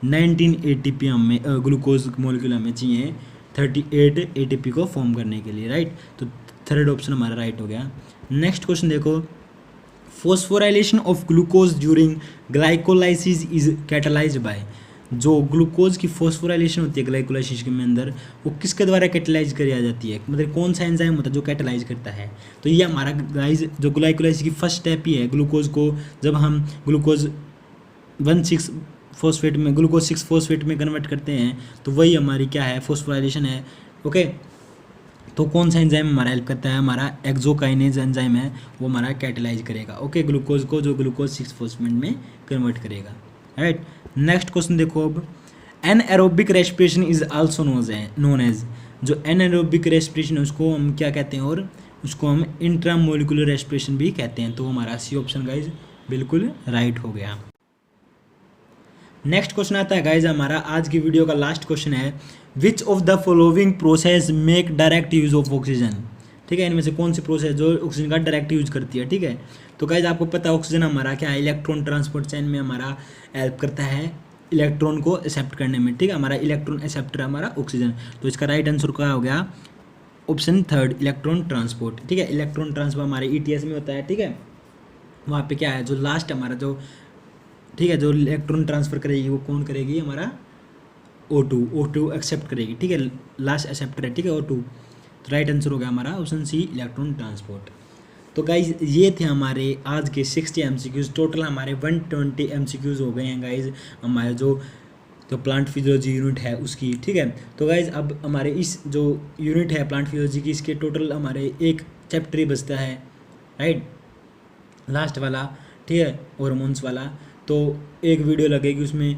19 ATP हमें ग्लूकोज मोलिक्यूल हमें चाहिए 38 ATP को फॉर्म करने के लिए, राइट। तो थर्ड ऑप्शन हमारा राइट हो गया। नेक्स्ट क्वेश्चन देखो, phosphorylation of glucose during glycolysis is catalysed by, जो ग्लूकोज की फॉस्फोराइलेशन होती है ग्लाइकोलाइसिस के अंदर वो किसके द्वारा कैटालाइज करी जाती है, मतलब कौन सा एंजाइम होता है जो कैटालाइज करता है। तो ये हमारा गाइज जो ग्लाइकोलाइसिस की फर्स्ट स्टेप ही है, ग्लूकोज को जब हम ग्लूकोज 1,6 फॉस्फेट में ग्लूकोज 6 फॉस्फेट में कन्वर्ट करते हैं तो वही हमारी क्या है, फॉस्फोराइलेशन है। ओके, तो कौन सा एंजाइम हमारा हेल्प करता है, हमारा एक्सोकाइनेज एंजाइम है वो हमारा कैटालाइज करेगा, ओके, ग्लूकोज को जो ग्लूकोज 6 फॉस्फेट में कन्वर्ट करेगा, राइट। नेक्स्ट क्वेश्चन देखो अब, anaerobic respiration is also known as, जो एन एरोबिक रेस्पिरेशन है उसको हम क्या कहते हैं, और उसको हम इंट्रामोलिकुलर रेस्पिरेशन भी कहते हैं। तो हमारा सी ऑप्शन गाइज बिल्कुल राइट हो गया। नेक्स्ट क्वेश्चन आता है गाइज हमारा आज की वीडियो का लास्ट क्वेश्चन है, विच of the following process make direct use of oxygen, ठीक है, इनमें से कौन सी प्रोसेस जो ऑक्सीजन का डायरेक्ट यूज करती है, ठीक है। तो गाइज आपको पता है ऑक्सीजन हमारा क्या है, इलेक्ट्रॉन ट्रांसपोर्ट चेन में हमारा हेल्प करता है इलेक्ट्रॉन को एक्सेप्ट करने में, ठीक है, हमारा इलेक्ट्रॉन एक्सेप्टर हमारा ऑक्सीजन। तो इसका राइट आंसर क्या हो गया, ऑप्शन थर्ड, इलेक्ट्रॉन ट्रांसपोर्ट, ठीक है। इलेक्ट्रॉन ट्रांसपोर्ट हमारे ETS में होता है, ठीक है, वहाँ पे क्या है जो लास्ट हमारा जो, ठीक है, जो इलेक्ट्रॉन ट्रांसफर करेगी वो कौन करेगी, हमारा O2 एक्सेप्ट करेगी, ठीक है, लास्ट एक्सेप्टर है, ठीक है, O2। तो राइट आंसर हो गया हमारा ऑप्शन सी, इलेक्ट्रॉन ट्रांसपोर्ट। तो गाइज ये थे हमारे आज के 60 MCQs, टोटल हमारे 120 MCQs हो गए हैं गाइज हमारे जो प्लांट फिजियोलॉजी यूनिट है उसकी, ठीक है। तो गाइज अब हमारे इस जो यूनिट है प्लांट फिजियोलॉजी की, इसके टोटल हमारे एक चैप्टर ही बचता है, राइट, लास्ट वाला, ठीक है, हार्मोन्स वाला। तो एक वीडियो लगेगी उसमें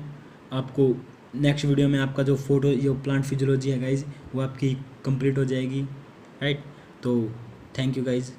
आपको, नेक्स्ट वीडियो में आपका जो फोटो जो प्लांट फिजियोलॉजी है गाइज वो आपकी कंप्लीट हो जाएगी, राइट। तो थैंक यू गाइज।